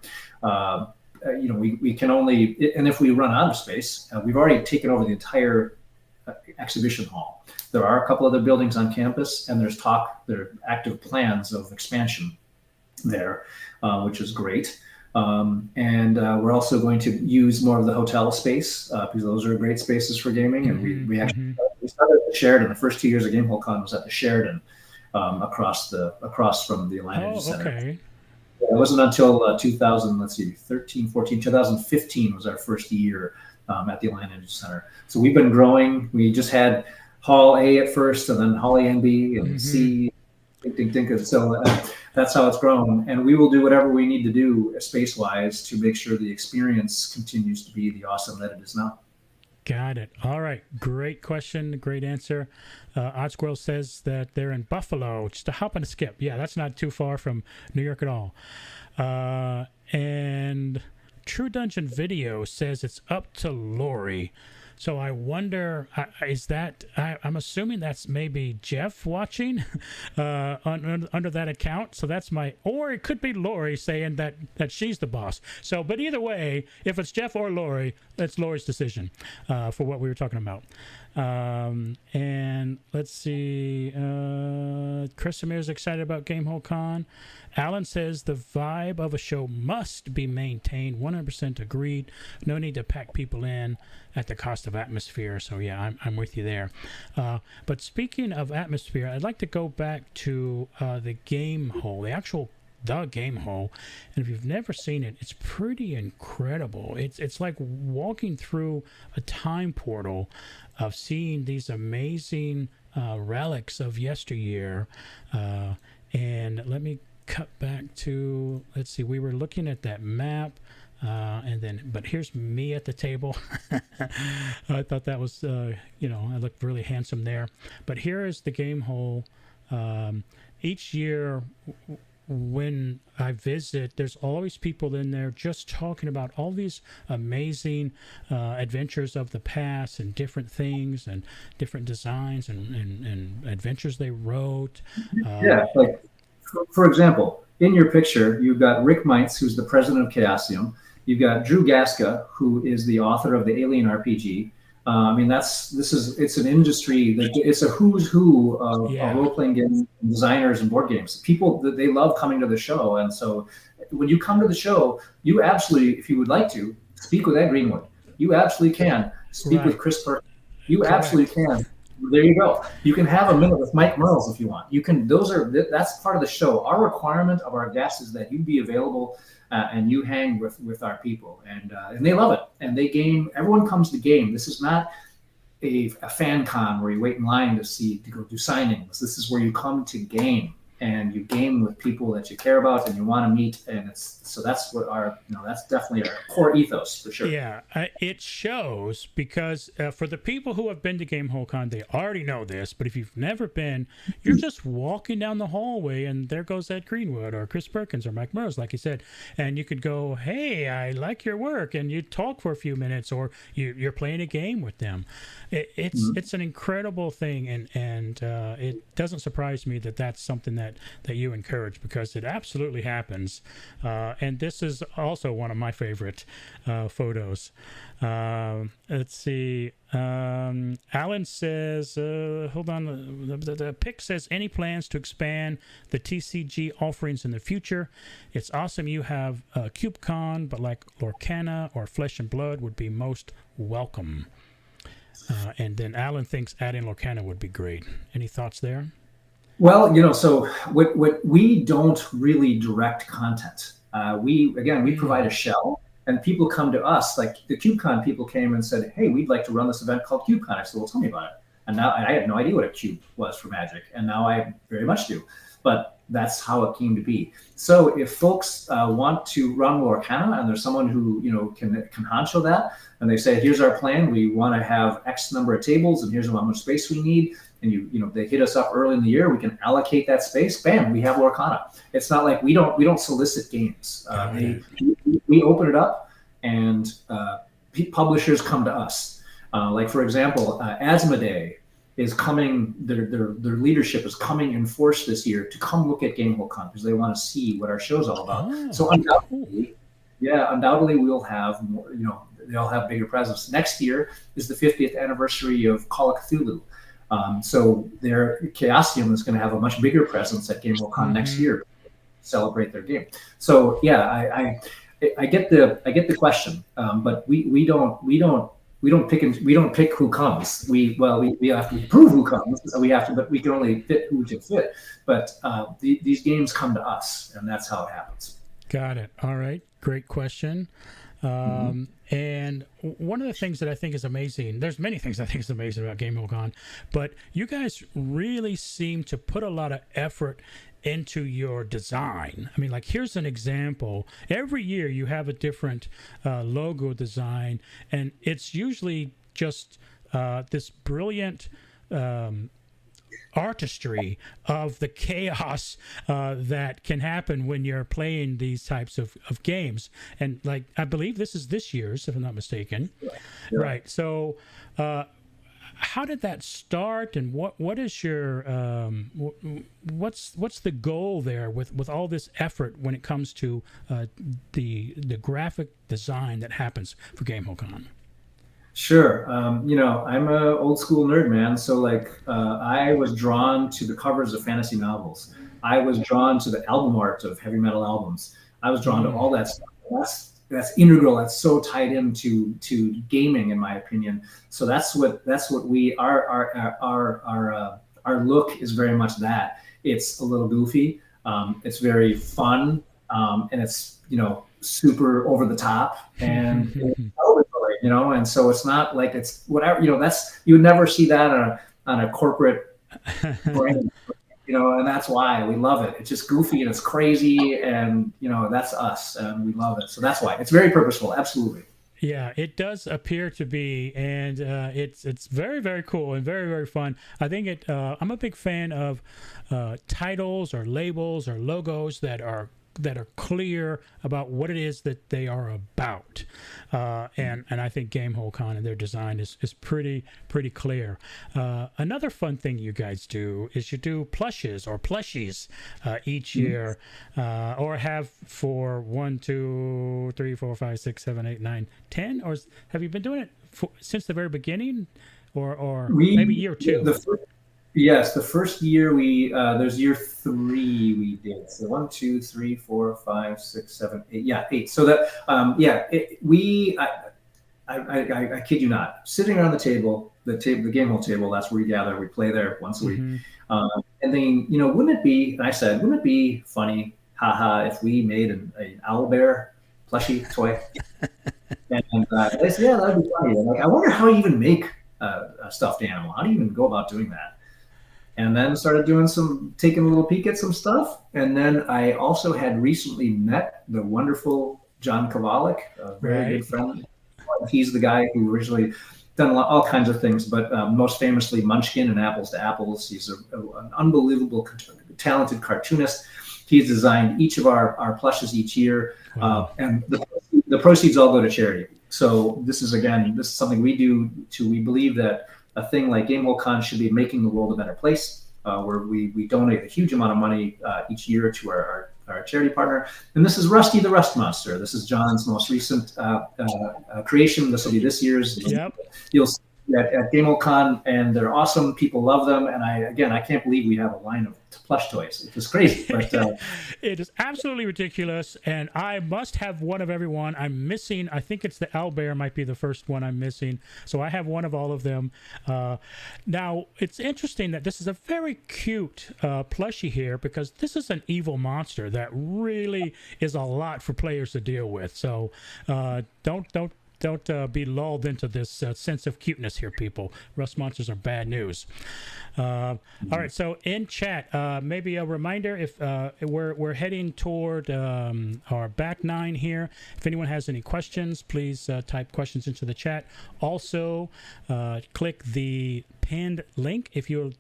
S2: We can only, and if we run out of space, we've already taken over the entire exhibition hall. There are a couple other buildings on campus, and there are active plans of expansion there, which is great. And we're also going to use more of the hotel space because those are great spaces for gaming. And we actually we started at the Sheridan. The first 2 years of Gamehole Con was at the Sheridan, across from the Atlantic Center.
S1: Okay.
S2: It wasn't until 2015 was our first year at the Atlanta Energy Center. So we've been growing. We just had Hall A at first, and then Hall A and B and C. And so that's how it's grown. And we will do whatever we need to do space-wise to make sure the experience continues to be the awesome that it is now.
S1: Got it. All right. Great question. Great answer. Odd Squirrel says that they're in Buffalo, just a hop and a skip. Yeah, that's not too far from New York at all. And True Dungeon Video says it's up to Lori. So I wonder, is that, I'm assuming that's maybe Jeff watching under that account. So that's or it could be Lori saying that she's the boss. So, but either way, if it's Jeff or Lori, that's Lori's decision for what we were talking about. And let's see, Chris Amir's excited about Gamehole Con. Alan says the vibe of a show must be maintained. 100% agreed. No need to pack people in at the cost of atmosphere. So yeah, I'm with you there. But speaking of atmosphere, I'd like to go back to the Gamehole, the Gamehole. And if you've never seen it, it's pretty incredible. It's like walking through a time portal of seeing these amazing relics of yesteryear. And let me cut back to, let's see, we were looking at that map, but here's me at the table. I thought that was, I looked really handsome there. But here is the Gamehole. Each year when I visit, there's always people in there just talking about all these amazing adventures of the past and different things and different designs and adventures they wrote.
S2: Like, for example, in your picture, you've got Rick Meitz, who's the president of Chaosium. You've got Drew Gaska, who is the author of the Alien RPG. It's an industry that it's a who's who of role-playing game designers and board games. People that they love coming to the show, and so when you come to the show, you absolutely, if you would like to, speak with Ed Greenwood. You absolutely can speak with Chris Perkins. You absolutely can. There you go. You can have a minute with Mike Merles if you want. You can. That's part of the show. Our requirement of our guests is that you be available and you hang with our people, and they love it. And they game. Everyone comes to game. This is not a fan con where you wait in line to go do signings. This is where you come to game, and you game with people that you care about and you want to meet. And that's what that's definitely our core ethos for sure.
S1: Yeah, it shows because for the people who have been to Gamehole Con, they already know this. But if you've never been, you're just walking down the hallway and there goes Ed Greenwood or Chris Perkins or Mike Merles, like you said. And you could go, hey, I like your work. And you talk for a few minutes or you're playing a game with them. It's an incredible thing. And it doesn't surprise me that that's something that you encourage because it absolutely happens. And this is also one of my favorite photos. Let's see. Alan says, hold on. The pic says, any plans to expand the TCG offerings in the future? It's awesome you have CubeCon, but like Lorcana or Flesh and Blood would be most welcome. And then Alan thinks adding Lorcana would be great. Any thoughts there?
S2: Well, so what we don't really direct content. We provide a shell, and people come to us. Like the CubeCon people came and said, "Hey, we'd like to run this event called CubeCon." I said, "Well, tell me about it." And now I had no idea what a cube was for Magic, and now I very much do. But that's how it came to be. So if folks want to run Lorcana, and there's someone who can honcho that, and they say, here's our plan, we want to have X number of tables, and here's how much space we need, and they hit us up early in the year, we can allocate that space. Bam, we have Lorcana. It's not like we don't solicit games. We open it up, and publishers come to us. Like for example, Asmodee is coming, their leadership is coming in force this year to come look at Gamehole Con because they want to see what our show's all about. So undoubtedly we'll have more, they'll have bigger presence. Next year is the 50th anniversary of Call of Cthulhu. So their Chaosium is going to have a much bigger presence at Gamehole Con next year to celebrate their game. So yeah, I get the question, but we don't pick who comes. We have to prove who comes. But we can only fit who to fit. But these games come to us, and that's how it happens.
S1: Got it. All right. Great question. And one of the things that I think is amazing, there's many things I think is amazing about Gamehole Con, but you guys really seem to put a lot of effort into your design. I mean, like, here's an example. Every year you have a different logo design, and it's usually just this brilliant artistry of the chaos that can happen when you're playing these types of games. And like, I believe this is this year's, if I'm not mistaken. Yeah. Right. So how did that start, and what is your what's the goal there with all this effort when it comes to the graphic design that happens for Gamehole Con?
S2: Sure. I'm an old school nerd, man. So like, I was drawn to the covers of fantasy novels. I was drawn to the album art of heavy metal albums. I was drawn to all that stuff. That's integral. That's so tied into gaming, in my opinion. So that's what we our look is very much that. It's a little goofy. It's very fun, and it's super over the top and. And so it's not like it's whatever, that's, you would never see that on a corporate brand, and that's why we love it. It's just goofy and it's crazy, and, that's us, and we love it. So that's why it's very purposeful. Absolutely.
S1: Yeah, it does appear to be, and it's very, very cool and very, very fun. I think I'm a big fan of titles or labels or logos that are clear about what it is that they are about, and I think Gamehole Con and their design is pretty clear. Another fun thing you guys do is you do plushies each year, or have for 1, 2, 3, 4, 5, 6, 7, 8, 9, 10, or have you been doing it since the very beginning, or maybe year 2?
S2: Yes, the first year there's year 3 we did. So 1, 2, 3, 4, 5, 6, 7, 8. Yeah, 8. So that I kid you not, sitting around the gamehole table. That's where we gather. We play there once a week. And then wouldn't it be funny, haha, if we made an owlbear plushie toy? And I said, yeah, that'd be funny. And I wonder how you even make a stuffed animal. How do you even go about doing that? And then started taking a little peek at some stuff. And then I also had recently met the wonderful John Kovalik, a very good friend. He's the guy who originally done all kinds of things, but most famously Munchkin and Apples to Apples. He's an unbelievable, talented cartoonist. He's designed each of our plushes each year. And the proceeds all go to charity. So this is something we do we believe that a thing like Gamehole Con should be making the world a better place, where we donate a huge amount of money each year to our charity partner. And this is Rusty the Rust Monster. This is John's most recent creation. This will be this year's.
S1: Yep.
S2: You'll see at Gamehole Con, and they're awesome. People love them. And I can't believe we have a line of plush toys. It's just crazy. But
S1: it is absolutely ridiculous, and I must have one of every one. I'm missing, I think it's the owlbear might be the first one I'm missing. So I have one of all of them. Now, it's interesting that this is a very cute plushie here, because this is an evil monster that really is a lot for players to deal with. So don't don't be lulled into this sense of cuteness here, people. Rust monsters are bad news. All right, so in chat, maybe a reminder if we're heading toward our back nine here. If anyone has any questions, please type questions into the chat. Also, click the pinned link if you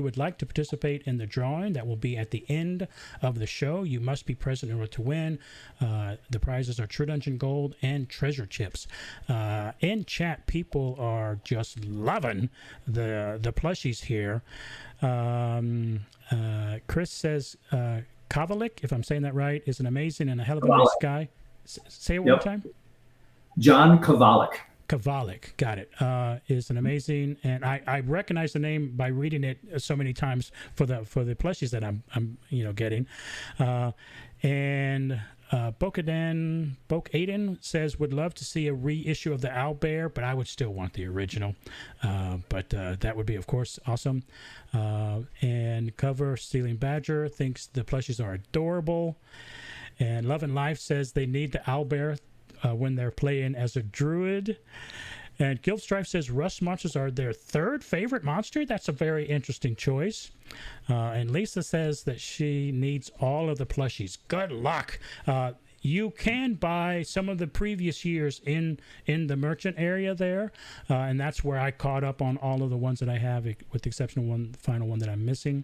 S1: would like to participate in the drawing that will be at the end of the show. You must be present in order to win. The prizes are True Dungeon Gold and treasure chips. In chat, people are just loving the plushies here. Chris says Kovalik, if I'm saying that right, is an amazing and a hell of a nice guy. Say it one more time.
S2: John Kovalik.
S1: Kovalik, got it. Is an amazing, and I recognize the name by reading it so many times for the plushies that I'm getting. And Bokaden says would love to see a reissue of the Owlbear, but I would still want the original. But that would be, of course, awesome. And Cover Stealing Badger thinks the plushies are adorable. And Love and Life says they need the Owlbear when they're playing as a druid. And Guild Strife says rust monsters are their third favorite monster. That's a very interesting choice. And Lisa says that she needs all of the plushies. Good luck. You can buy some of the previous years in the merchant area there, and that's where I caught up on all of the ones that I have, with the exception of one, the final one that I'm missing.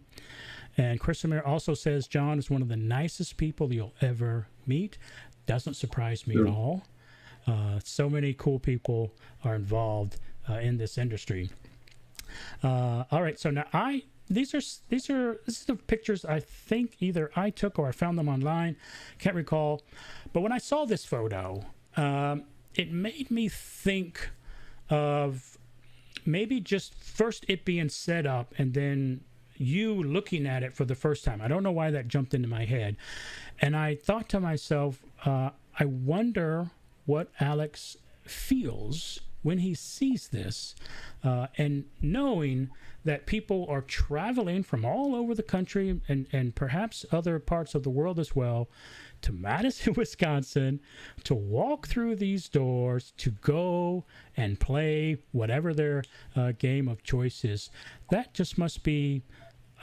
S1: And Christopher also says John is one of the nicest people you'll ever meet. Doesn't surprise me at all. So many cool people are involved in this industry. All right, so now this is the pictures I think either I took or I found them online. Can't recall, but when I saw this photo, it made me think of maybe just first it being set up and then you looking at it for the first time. I don't know why that jumped into my head, and I thought to myself, I wonder what Alex feels when he sees this, and knowing that people are traveling from all over the country and perhaps other parts of the world as well to Madison, Wisconsin, to walk through these doors, to go and play whatever their game of choice is. That just must be,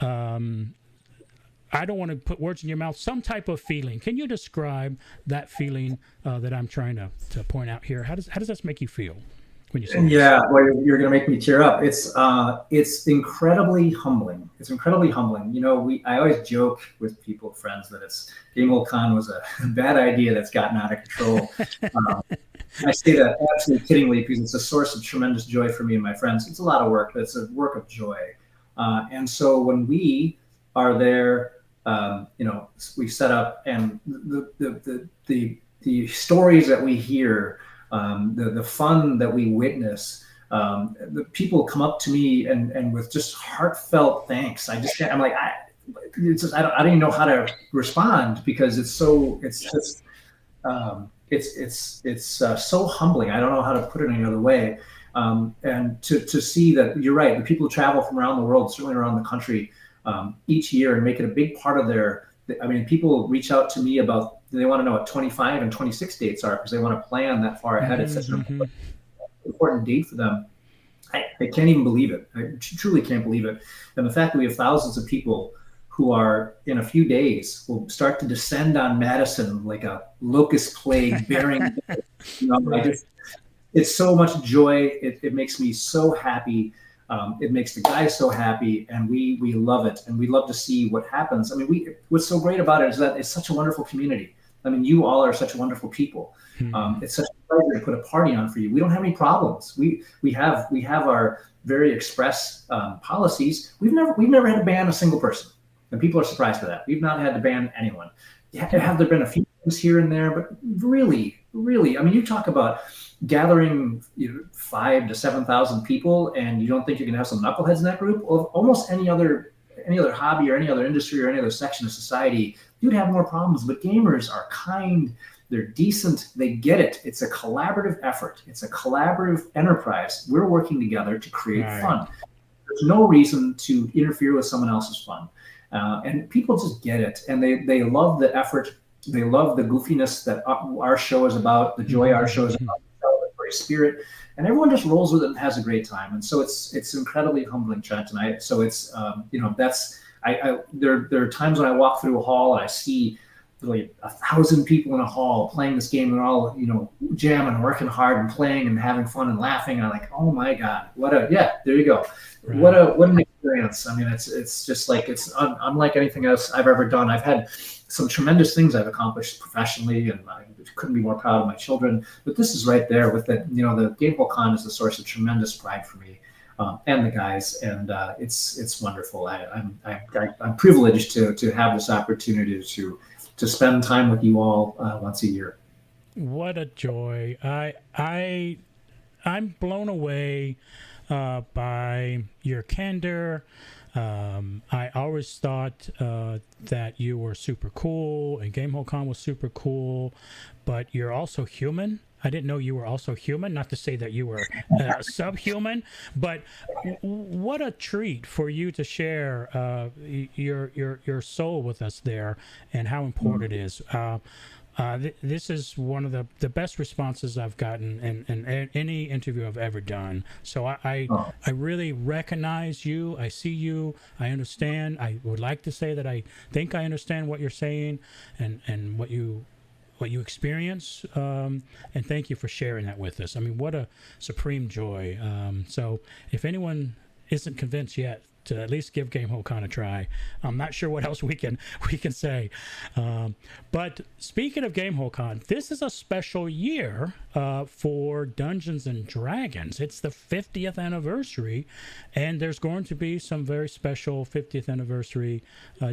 S1: I don't want to put words in your mouth, some type of feeling. Can you describe that feeling that I'm trying to point out here? How does this make you feel when you say this?
S2: Yeah, well, you're going to make me tear up. It's incredibly humbling. It's incredibly humbling. You know, I always joke with people, friends, that Gamehole Con was a bad idea that's gotten out of control. I say that absolutely kiddingly because it's a source of tremendous joy for me and my friends. It's a lot of work, but it's a work of joy. And so when we are there, we set up, and the stories that we hear, the fun that we witness, the people come up to me and with just heartfelt thanks. I don't even know how to respond because it's so humbling. I don't know how to put it any other way. And to see that you're right, the people who travel from around the world, certainly around the country, each year and make it a big part of people reach out to me about, they want to know what 25 and 26 dates are because they want to plan that far ahead. It's such an important date for them. I can't even believe it. I truly can't believe it. And the fact that we have thousands of people who are in a few days will start to descend on Madison like a locust plague bearing. It's so much joy. It makes me so happy. It makes the guys so happy, and we love it, and we love to see what happens. I mean, what's so great about it is that it's such a wonderful community. I mean, you all are such wonderful people. It's such a pleasure to put a party on for you. We don't have any problems. We have our very express policies. We've never had to ban a single person, and people are surprised by that. We've not had to ban anyone. Have there been a few things here and there, but really, I mean, you talk about gathering 5,000 to 7,000 people, and you don't think you're going to have some knuckleheads in that group? Well, almost any other hobby or any other industry or any other section of society, you'd have more problems. But gamers are kind, they're decent, they get it. It's a collaborative effort. It's a collaborative enterprise. We're working together to create fun. There's no reason to interfere with someone else's fun. And people just get it, and they love the effort. They love the goofiness that our show is about, the joy our show is about, the celebratory spirit, and everyone just rolls with it and has a great time. And so it's incredibly humbling, Trent. And so it's there are times when I walk through a hall and I see like 1,000 people in a hall playing this game. They're all, jamming, working hard and playing and having fun and laughing. And I'm like, oh my God, there you go. Right. What an experience. I mean, it's just like, it's unlike anything else I've ever done. I've had some tremendous things I've accomplished professionally, and I couldn't be more proud of my children, but this is right there with the Gamehole Con is a source of tremendous pride for me. And the guys, and it's wonderful. I'm privileged to have this opportunity to spend time with you all once a year.
S1: What a joy! I'm blown away by your candor. I always thought that you were super cool, and Gamehole Con was super cool, but you're also human. I didn't know you were also human. Not to say that you were subhuman, but what a treat for you to share your soul with us there, and how important it is. This is one of the best responses I've gotten in any interview I've ever done. So I really recognize you. I see you. I understand. I would like to say that I think I understand what you're saying and what you experience, and thank you for sharing that with us. I mean, what a supreme joy. So if anyone isn't convinced yet to at least give Gamehole Con a try, I'm not sure what else we can say. But speaking of Gamehole Con, this is a special year for Dungeons and Dragons. It's the 50th anniversary, and there's going to be some very special 50th anniversary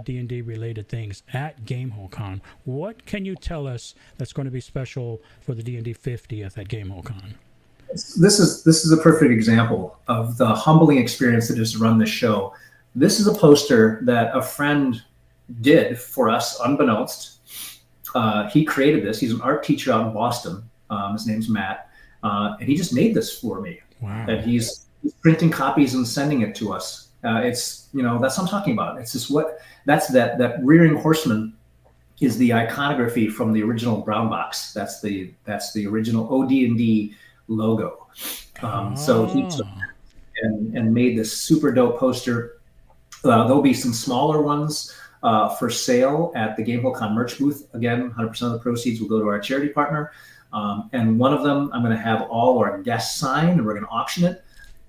S1: D&D related things at Gamehole Con. What can you tell us that's going to be special for the D&D 50th at Gamehole Con?
S2: This is a perfect example of the humbling experience that is to run this show. This is a poster that a friend did for us, unbeknownst. He created this. He's an art teacher out in Boston. His name's Matt, and he just made this for me.
S1: Wow!
S2: And he's printing copies and sending it to us. It's that's what I'm talking about. It's just that rearing horseman is the iconography from the original brown box. That's the original OD&D logo. So he took and made this super dope poster. There'll be some smaller ones for sale at the Gamehole Con merch booth. Again, 100% of the proceeds will go to our charity partner. And one of them, I'm going to have all our guests sign, and we're going to auction it.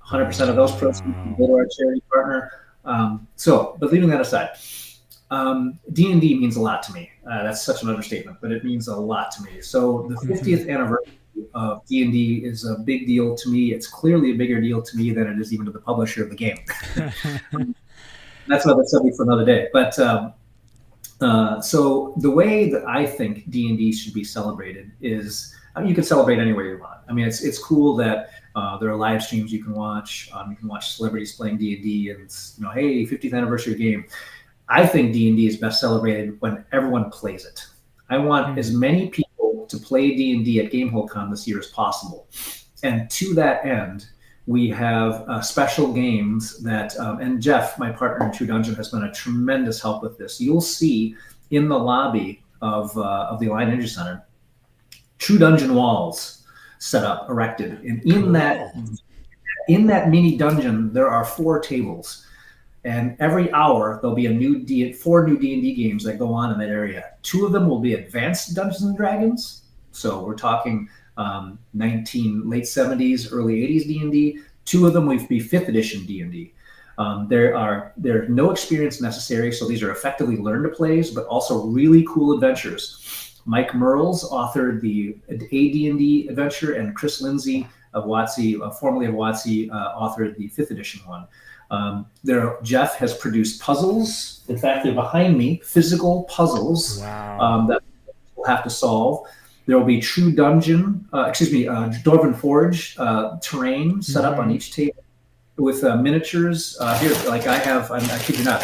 S2: 100% of those proceeds will go to our charity partner. But leaving that aside, D&D means a lot to me. That's such an understatement, but it means a lot to me. So the 50th anniversary of D&D is a big deal to me. It's clearly a bigger deal to me than it is even to the publisher of the game. That's another subject for another day. But so the way that I think D&D should be celebrated is, you can celebrate any way you want. I mean, it's cool that there are live streams you can watch. You can watch celebrities playing D&D, and it's, hey, 50th anniversary game. I think D&D is best celebrated when everyone plays it. I want as many people to play D&D at Gamehole Con this year as possible. And to that end, we have special games that, and Jeff, my partner in True Dungeon, has been a tremendous help with this. You'll see in the lobby of the Allied Energy Center, True Dungeon walls set up, erected. And in that mini dungeon, there are 4 tables. And every hour, there'll be 4 new D&D games that go on in that area. 2 of them will be advanced Dungeons and Dragons. So we're talking late 70s, early 80s D&D. 2 of them will be 5th edition D&D. There's no experience necessary, so these are effectively learn-to-plays, but also really cool adventures. Mike Merles authored the AD&D adventure, and Chris Lindsay of WotC, formerly of WotC, authored the 5th edition one. Jeff has produced puzzles. In fact, they're behind me, physical puzzles.
S1: Wow.
S2: That we'll have to solve. There will be True Dungeon, Dwarven Forge terrain set up on each table with miniatures. Here, like I kid you not,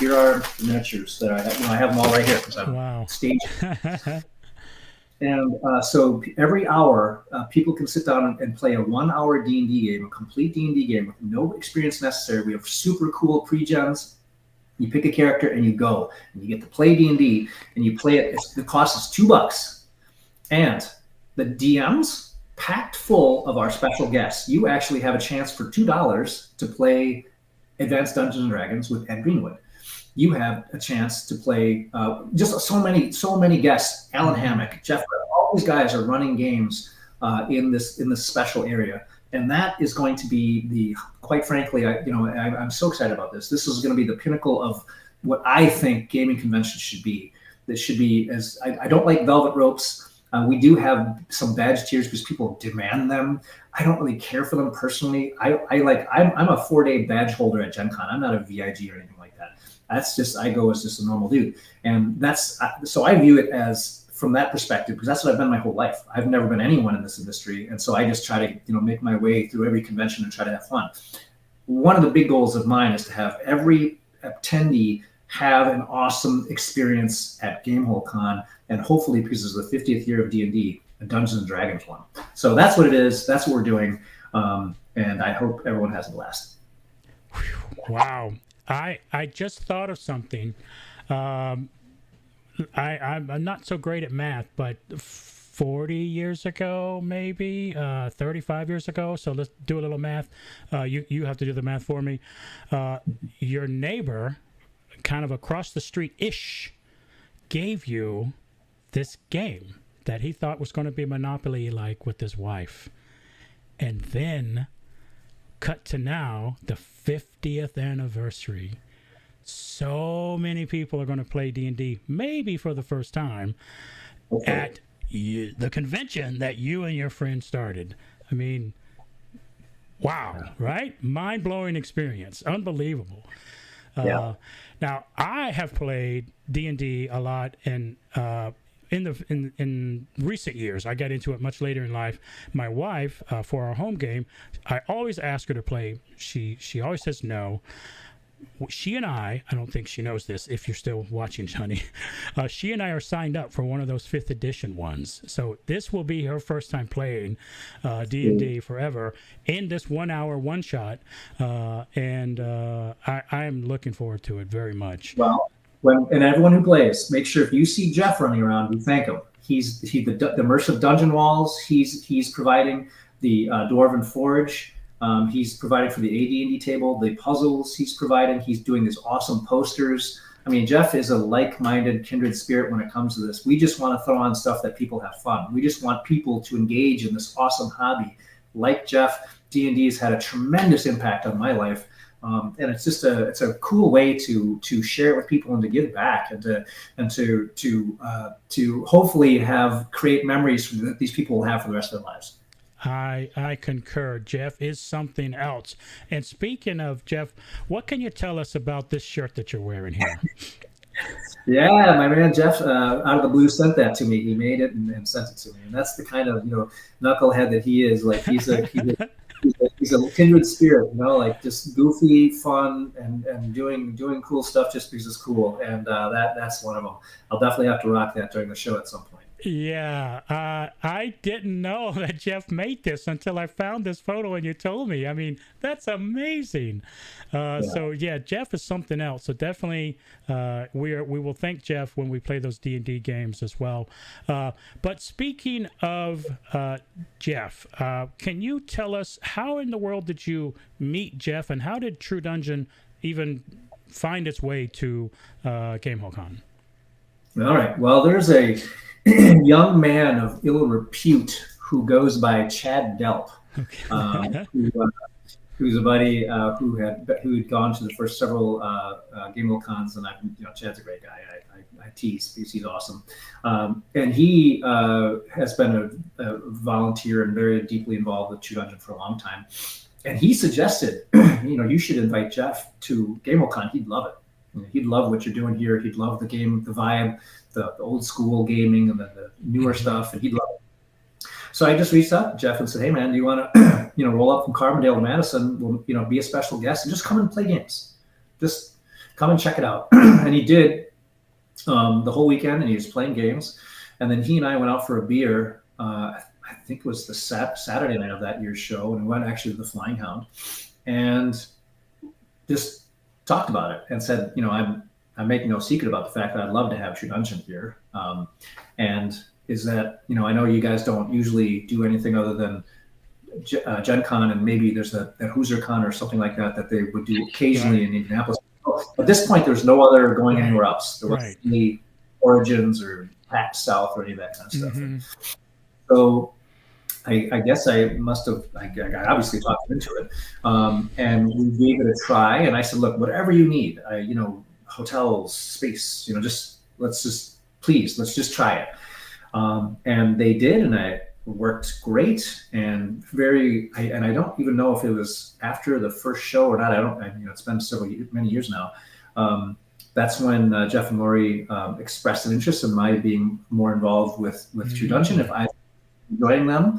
S2: here are the miniatures that I have. I have them all right here because I'm staged. And so every hour, people can sit down and play a 1-hour D&D game, a complete D&D game with no experience necessary. We have super cool pre-gens. You pick a character and you go, and you get to play D&D, and you play it. The cost is $2, and the DMs packed full of our special guests. You actually have a chance for $2 to play Advanced Dungeons and Dragons with Ed Greenwood. You have a chance to play just so many guests. Alan Hammock, Jeff, all these guys are running games in this special area, and that is going to be quite frankly, I'm so excited about this. This is going to be the pinnacle of what I think gaming conventions should be. That should be as I don't like velvet ropes. We do have some badge tiers because people demand them. I don't really care for them personally. I'm a 4-day badge holder at Gen Con. I'm not a VIG or anything like that. That's just, I go as just a normal dude. And so I view it as from that perspective, because that's what I've been my whole life. I've never been anyone in this industry. And so I just try to, make my way through every convention and try to have fun. One of the big goals of mine is to have every attendee have an awesome experience at Gamehole Con, and hopefully, because it's the 50th year of D&D, a Dungeons and Dragons one. So that's what it is. That's what we're doing, and I hope everyone has a blast.
S1: Wow! I just thought of something. I'm not so great at math, but 40 years ago, maybe 35 years ago. So let's do a little math. You have to do the math for me. Your neighbor, kind of across the street-ish, gave you this game that he thought was going to be Monopoly like with his wife. And then cut to now, the 50th anniversary. So many people are going to play D&D, maybe for the first time, at the convention that you and your friend started. I mean, wow, right? Mind-blowing experience. Unbelievable.
S2: Yeah.
S1: Now, I have played D&D a lot, and in recent years, I got into it much later in life. My wife, for our home game, I always ask her to play. She always says no. She and I don't think she knows this, if you're still watching, honey. She and I are signed up for one of those 5th edition ones. So this will be her first time playing D&D forever in this 1 hour one shot. And I am looking forward to it very much.
S2: Well, and everyone who plays, make sure if you see Jeff running around, you thank him. He's the immersive dungeon walls. He's providing the Dwarven Forge. He's providing for the AD&D table, the puzzles he's providing. He's doing these awesome posters. I mean, Jeff is a like-minded, kindred spirit when it comes to this. We just want to throw on stuff that people have fun. We just want people to engage in this awesome hobby. Like Jeff, D&D has had a tremendous impact on my life. And it's just it's a cool way to share it with people and to give back and to hopefully create memories that these people will have for the rest of their lives.
S1: I concur. Jeff is something else. And speaking of Jeff, what can you tell us about this shirt that you're wearing here?
S2: Yeah, my man Jeff, out of the blue, sent that to me. He made it and sent it to me, and that's the kind of knucklehead that he is. Like he's a kindred spirit, like just goofy, fun, and doing cool stuff just because it's cool. And that's one of them. I'll definitely have to rock that during the show at some point.
S1: Yeah, I didn't know that Jeff made this until I found this photo and you told me. I mean, that's amazing. So yeah, Jeff is something else. So definitely, we will thank Jeff when we play those D&D games as well. But speaking of Jeff, can you tell us how in the world did you meet Jeff, and how did True Dungeon even find its way to Gamehole Con?
S2: All right. Well, there's a young man of ill repute who goes by Chad Delp, who's a buddy who had gone to the first several Gamehole Cons, and Chad's a great guy. I tease because he's awesome, and he has been a volunteer and very deeply involved with True Dungeon for a long time. And he suggested, you should invite Jeff to Gamehole Con. He'd love it. He'd love what you're doing here. He'd love the game, the vibe, the old school gaming, and the newer stuff, and he'd love it. So I just reached out to Jeff and said, "Hey man, do you want to, roll up from Carbondale to Madison? We'll, be a special guest and just come and play games. Just come and check it out." And he did the whole weekend, and he was playing games. And then he and I went out for a beer. I think it was the Saturday night of that year's show, and we went actually to the Flying Hound, and just talked about it and said, I'm making no secret about the fact that I'd love to have True Dungeon here. And is that, I know you guys don't usually do anything other than Gen Con, and maybe there's that Hoosier Con or something like that they would do occasionally in Indianapolis. At this point, there's no other going anywhere else. There wasn't any Origins or PAX South or any of that kind of stuff. So I guess I must have, I obviously talked into it. And we gave it a try. And I said, look, whatever you need, hotels, space, let's just try it. And they did, and it worked great and I don't even know if it was after the first show or not. It's been many years now. That's when Jeff and Lori expressed an interest in my being more involved with True Dungeon. If I joining them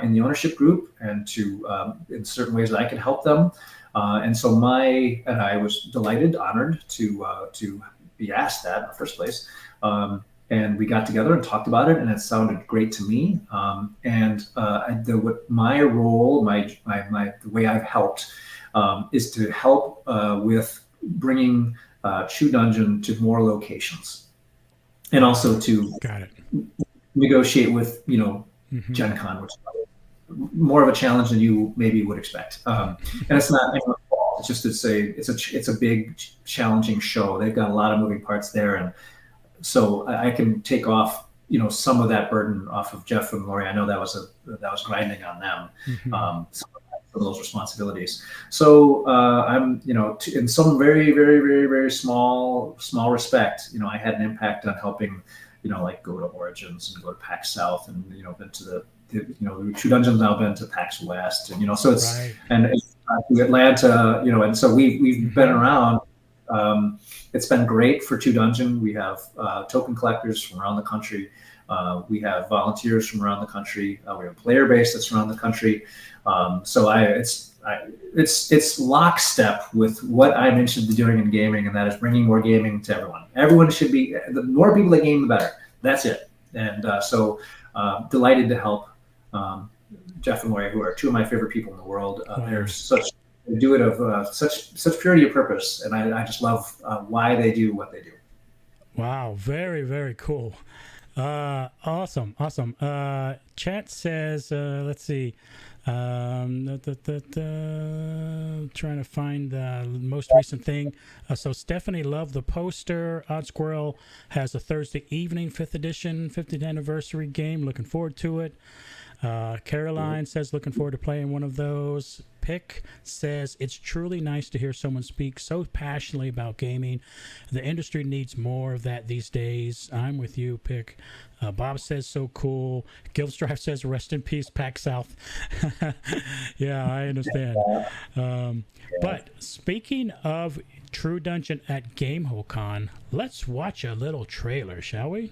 S2: in the ownership group, and to in certain ways that I could help them. And I was delighted, honored to be asked that in the first place. And we got together and talked about it, and it sounded great to me. My role, the way I've helped, is to help with bringing True Dungeon to more locations, and also to negotiate with Gen Con, which is more of a challenge than you maybe would expect. And it's not anyone's fault. It's just it's a big, challenging show. They've got a lot of moving parts there, and so I can take off some of that burden off of Jeff and Lori. I know that was grinding on them. Some of those responsibilities. So I'm in some very, very, very, very small respect, I had an impact on helping like go to Origins and go to PAX South, and been to the True Dungeon's now been to PAX West, and so it's and to Atlanta, and so we've been around. It's been great for True Dungeon. We have token collectors from around the country. We have volunteers from around the country. We have a player base that's around the country. So it's lockstep with what I'm interested in doing in gaming, and that is bringing more gaming to everyone. Everyone should be, the more people that game, the better. That's it. And so delighted to help Jeff and Lori, who are two of my favorite people in the world. They do it of such purity of purpose, and I just love why they do what they do. Wow,
S1: very, very cool. Awesome. Chat says, let's see. Trying to find the most recent thing. So Stephanie loved the poster. Odd Squirrel has a Thursday evening 5th edition 50th anniversary game. Looking forward to it. Caroline says looking forward to playing one of those. Pick says it's truly nice to hear someone speak so passionately about gaming. The industry needs more of that these days. I'm with you, Pick. Bob says so cool. Gilstrife says rest in peace, PAX South. Yeah, I understand. But speaking of True Dungeon at Gamehole Con, let's watch a little trailer, shall we?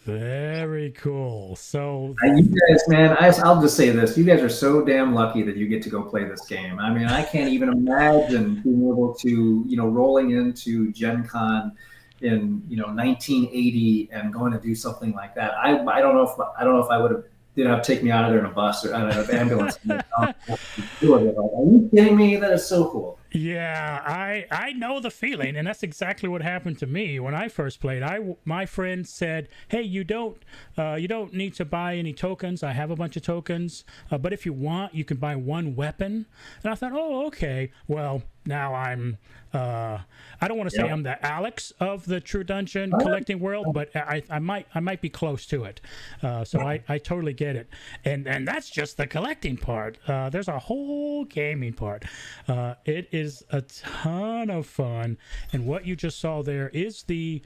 S1: Very cool. So
S2: you guys, man, I'll just say this. You guys are so damn lucky that you get to go play this game. I mean, I can't even imagine being able to, rolling into Gen Con in, 1980 and going to do something like that. I don't know if I would have, take me out of there in a bus or out of an ambulance. Are you kidding me? That is so cool.
S1: Yeah, I know the feeling, and that's exactly what happened to me when I first played. My friend said, "Hey, you don't need to buy any tokens. I have a bunch of tokens, but if you want, you can buy one weapon." And I thought, "Oh, okay." Well, now I'm I don't want to say I'm the Alex of the True Dungeon collecting world, but I might be close to it. So I totally get it. And that's just the collecting part. There's a whole gaming part. It is a ton of fun. And what you just saw there is the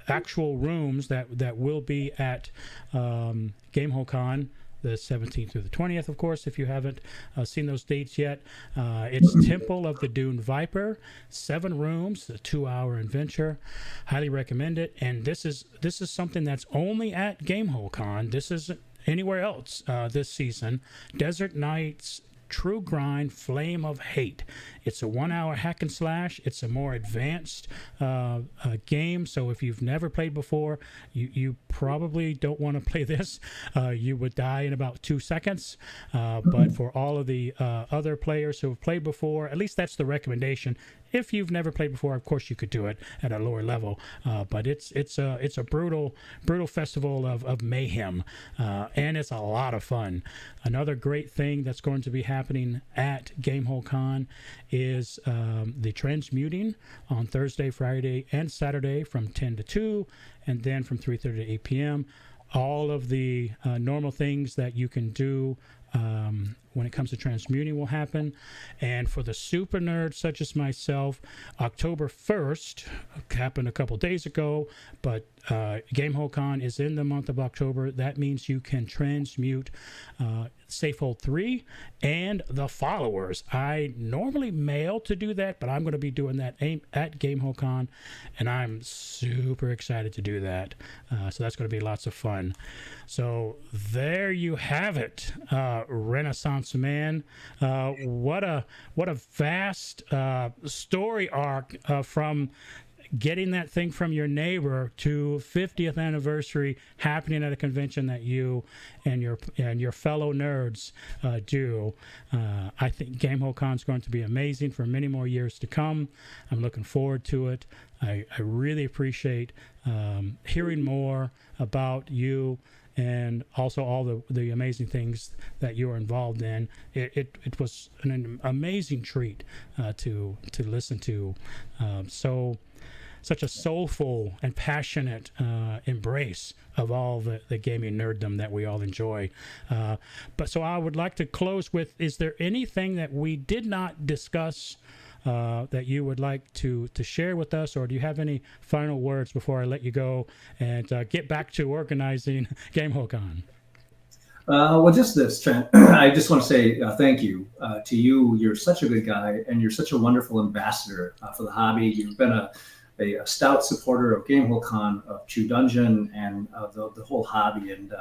S1: actual rooms that will be at Gamehole Con, the 17th through the 20th, of course, if you haven't seen those dates yet. It's Temple of the Dune Viper, 7 rooms, a 2-hour adventure. Highly recommend it. And this is something that's only at Gamehole Con. This isn't anywhere else this season. Desert Nights True Grind Flame of Hate. It's a 1-hour hack and slash. It's a more advanced game, so if you've never played before, you probably don't want to play this. You would die in about 2 seconds, but for all of the other players who have played before, at least that's the recommendation. If you've never played before, of course you could do it at a lower level, but it's a brutal festival of mayhem, and it's a lot of fun. Another great thing that's going to be happening at Gamehole Con is the transmuting on Thursday, Friday, and Saturday from 10 to 2, and then from 3:30 to 8 p.m. All of the normal things that you can do when it comes to transmuting will happen. And for the super nerds such as myself, October 1st happened a couple days ago, but Gamehole Con is in the month of October. That means you can transmute Safehold 3 and the followers. I normally mail to do that, but I'm going to be doing that at Gamehole Con, and I'm super excited to do that. So that's going to be lots of fun. So there you have it, Renaissance Man. What a vast story arc from getting that thing from your neighbor to 50th anniversary happening at a convention that you and your fellow nerds do. I think Gamehole Con is going to be amazing for many more years to come. I'm looking forward to it. I really appreciate hearing more about you and also all the amazing things that you are involved in. It was an amazing treat to listen to. Such a soulful and passionate embrace of all the gaming nerddom that we all enjoy. But so I would like to close with, is there anything that we did not discuss that you would like to share with us, or do you have any final words before I let you go and get back to organizing Gamehole Con?
S2: Well, just this, Trent. I just want to say thank you to you. You're such a good guy, and you're such a wonderful ambassador for the hobby. You've been a stout supporter of Gamehole Con, of True Dungeon, and of the whole hobby. And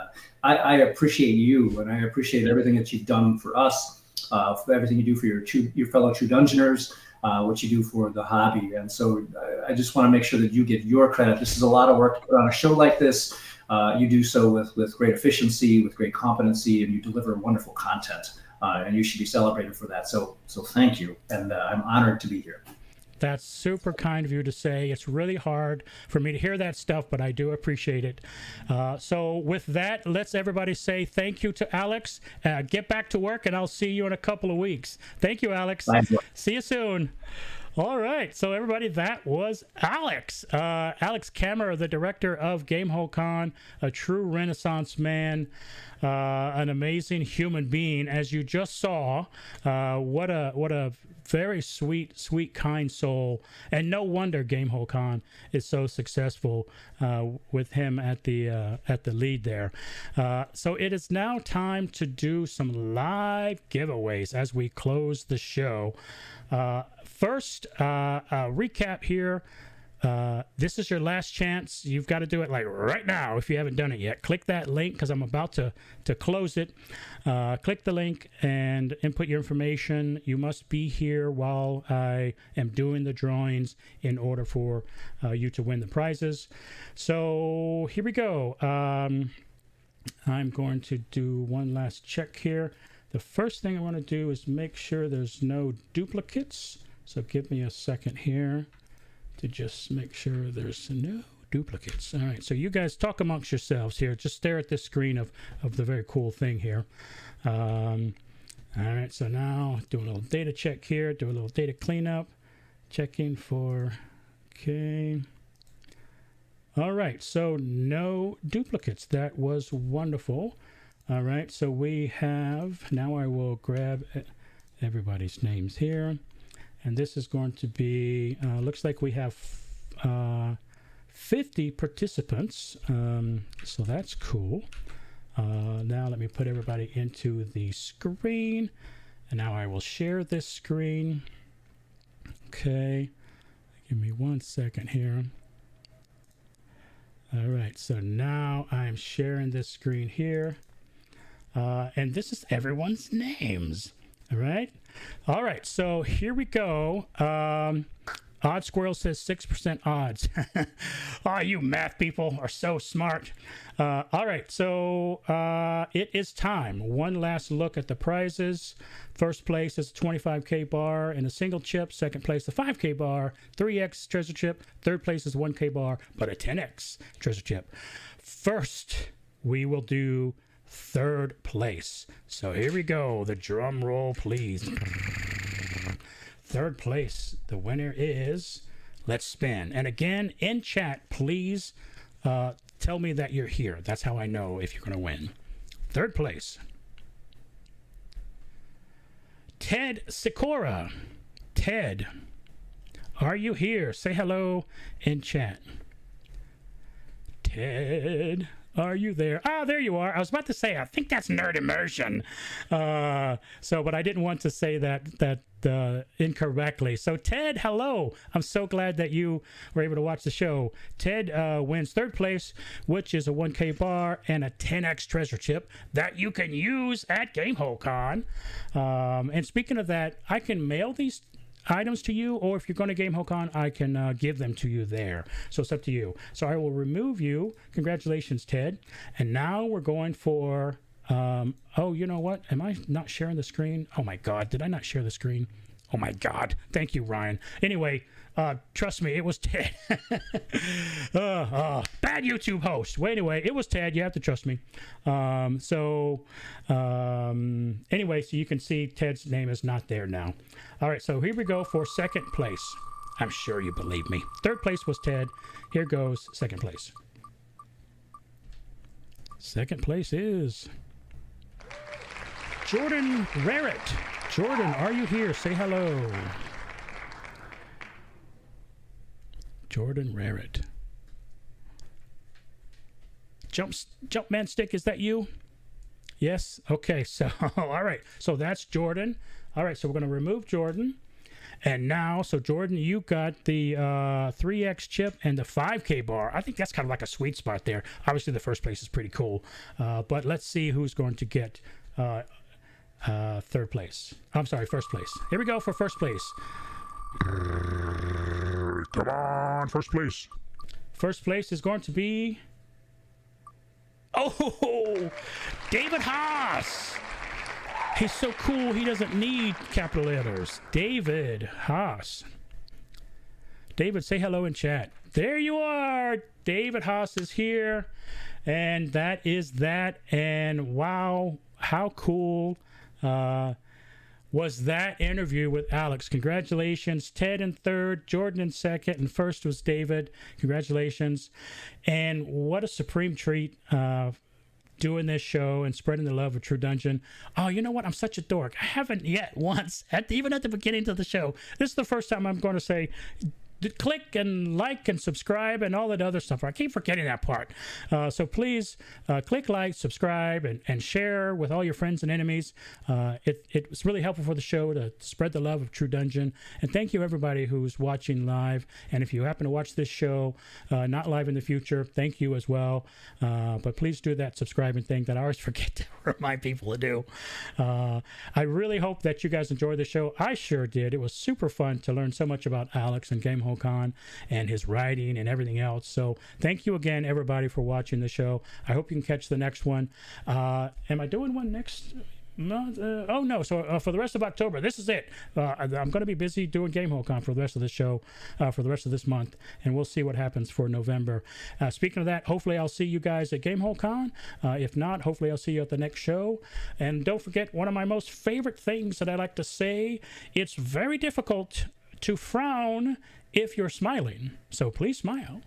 S2: I appreciate you, and I appreciate everything that you've done for us, for everything you do for your fellow True Dungeoners, what you do for the hobby. And so I just want to make sure that you get your credit. This is a lot of work to put on a show like this. You do so with great efficiency, with great competency, and you deliver wonderful content. And you should be celebrated for that. So thank you, and I'm honored to be here.
S1: That's super kind of you to say. It's really hard for me to hear that stuff, but I do appreciate it. So with that, let's everybody say thank you to Alex. Get back to work, and I'll see you in a couple of weeks. Thank you, Alex.
S2: Bye.
S1: See you soon. All right, so everybody, that was Alex. Alex Kammer, the director of Gamehole Con, a true Renaissance man, an amazing human being, as you just saw. What a very sweet, kind soul, and no wonder Gamehole Con is so successful with him at the lead there. So it is now time to do some live giveaways as we close the show. First, recap here. This is your last chance. You've got to do it like right now if you haven't done it yet. Click that link because I'm about to close it. Click the link and input your information. You must be here while I am doing the drawings in order for you to win the prizes. So here we go. I'm going to do one last check here. The first thing I want to do is make sure there's no duplicates. So give me a second here to just make sure there's no duplicates. All right, so you guys talk amongst yourselves here. Just stare at this screen of the very cool thing here. All right, so now do a little data check here, do a little data cleanup, checking for, okay. All right, so no duplicates. That was wonderful. All right, so we have, now I will grab everybody's names here. And this is going to be, looks like we have 50 participants. So that's cool. Now let me put everybody into the screen. And now I will share this screen. Okay, give me 1 second here. All right, so now I'm sharing this screen here. And this is everyone's names. All right, so here we go. Odd Squirrel says 6% odds. Oh, you math people are so smart. All right, so it is time. One last look at the prizes. First place is a 25K bar and a single chip. Second place, a 5K bar, 3X treasure chip. Third place is 1K bar, but a 10X treasure chip. First, we will do third place. So here we go. The drum roll, please. Third place, the winner is, let's spin. And again, in chat, please tell me that you're here. That's how I know if you're going to win. Third place, Ted Sikora. Ted, are you here? Say hello in chat. Ted, are you there? Ah, there you are. I was about to say, I think that's Nerd Immersion. But I didn't want to say that incorrectly. So Ted, hello. I'm so glad that you were able to watch the show. Ted wins third place, which is a 1K bar and a 10X treasure chip that you can use at Gamehole Con. And speaking of that, I can mail these items to you, or if you're going to Gamehole Con, I can give them to you there. So it's up to you. So I will remove you. Congratulations, Ted. And now we're going for oh, you know what? Am I not sharing the screen? Oh my God, did I not share the screen? Oh my God. Thank you, Ryan. Anyway, trust me, it was Ted. Bad YouTube host. Well, anyway, it was Ted. You have to trust me. Anyway, so you can see Ted's name is not there now. All right, so here we go for second place. I'm sure you believe me. Third place was Ted. Here goes second place. Second place is Jordan Rarrett. Jordan, are you here? Say hello. Jordan Rarrett. Jumpman Stick, is that you? Yes? Okay, so, all right. So that's Jordan. All right, so we're going to remove Jordan. And now, so Jordan, you got the 3X chip and the 5K bar. I think that's kind of like a sweet spot there. Obviously, the first place is pretty cool. But let's see who's going to get third place. I'm sorry, first place. Here we go for first place.
S3: Come on, first place.
S1: First place is going to be... Oh, David Haas. He's so cool, he doesn't need capital letters. David Haas. David, say hello in chat. There you are. David Haas is here. And that is that. And wow, how cool was that interview with Alex. Congratulations. Ted in third, Jordan in second, and first was David. Congratulations. And what a supreme treat doing this show and spreading the love of True Dungeon. Oh, you know what? I'm such a dork. I haven't yet once, even at the beginning of the show. This is the first time I'm going to say, click and like and subscribe and all that other stuff. I keep forgetting that part. So please click like, subscribe, and share with all your friends and enemies. It was really helpful for the show to spread the love of True Dungeon. And thank you, everybody who's watching live. And if you happen to watch this show not live in the future, thank you as well. But please do that subscribing thing that I always forget to remind people to do. I really hope that you guys enjoyed the show. I sure did. It was super fun to learn so much about Alex and Gamehole Con and his writing and everything else. So thank you again, everybody, for watching the show. I hope you can catch the next one. Am I doing one next No, oh no! So for the rest of October, this is it. I'm going to be busy doing Gamehole Con for the rest of the show, for the rest of this month, and we'll see what happens for November. Speaking of that, hopefully I'll see you guys at Gamehole Con. If not, hopefully I'll see you at the next show. And don't forget, one of my most favorite things that I like to say: it's very difficult to frown if you're smiling. So please smile.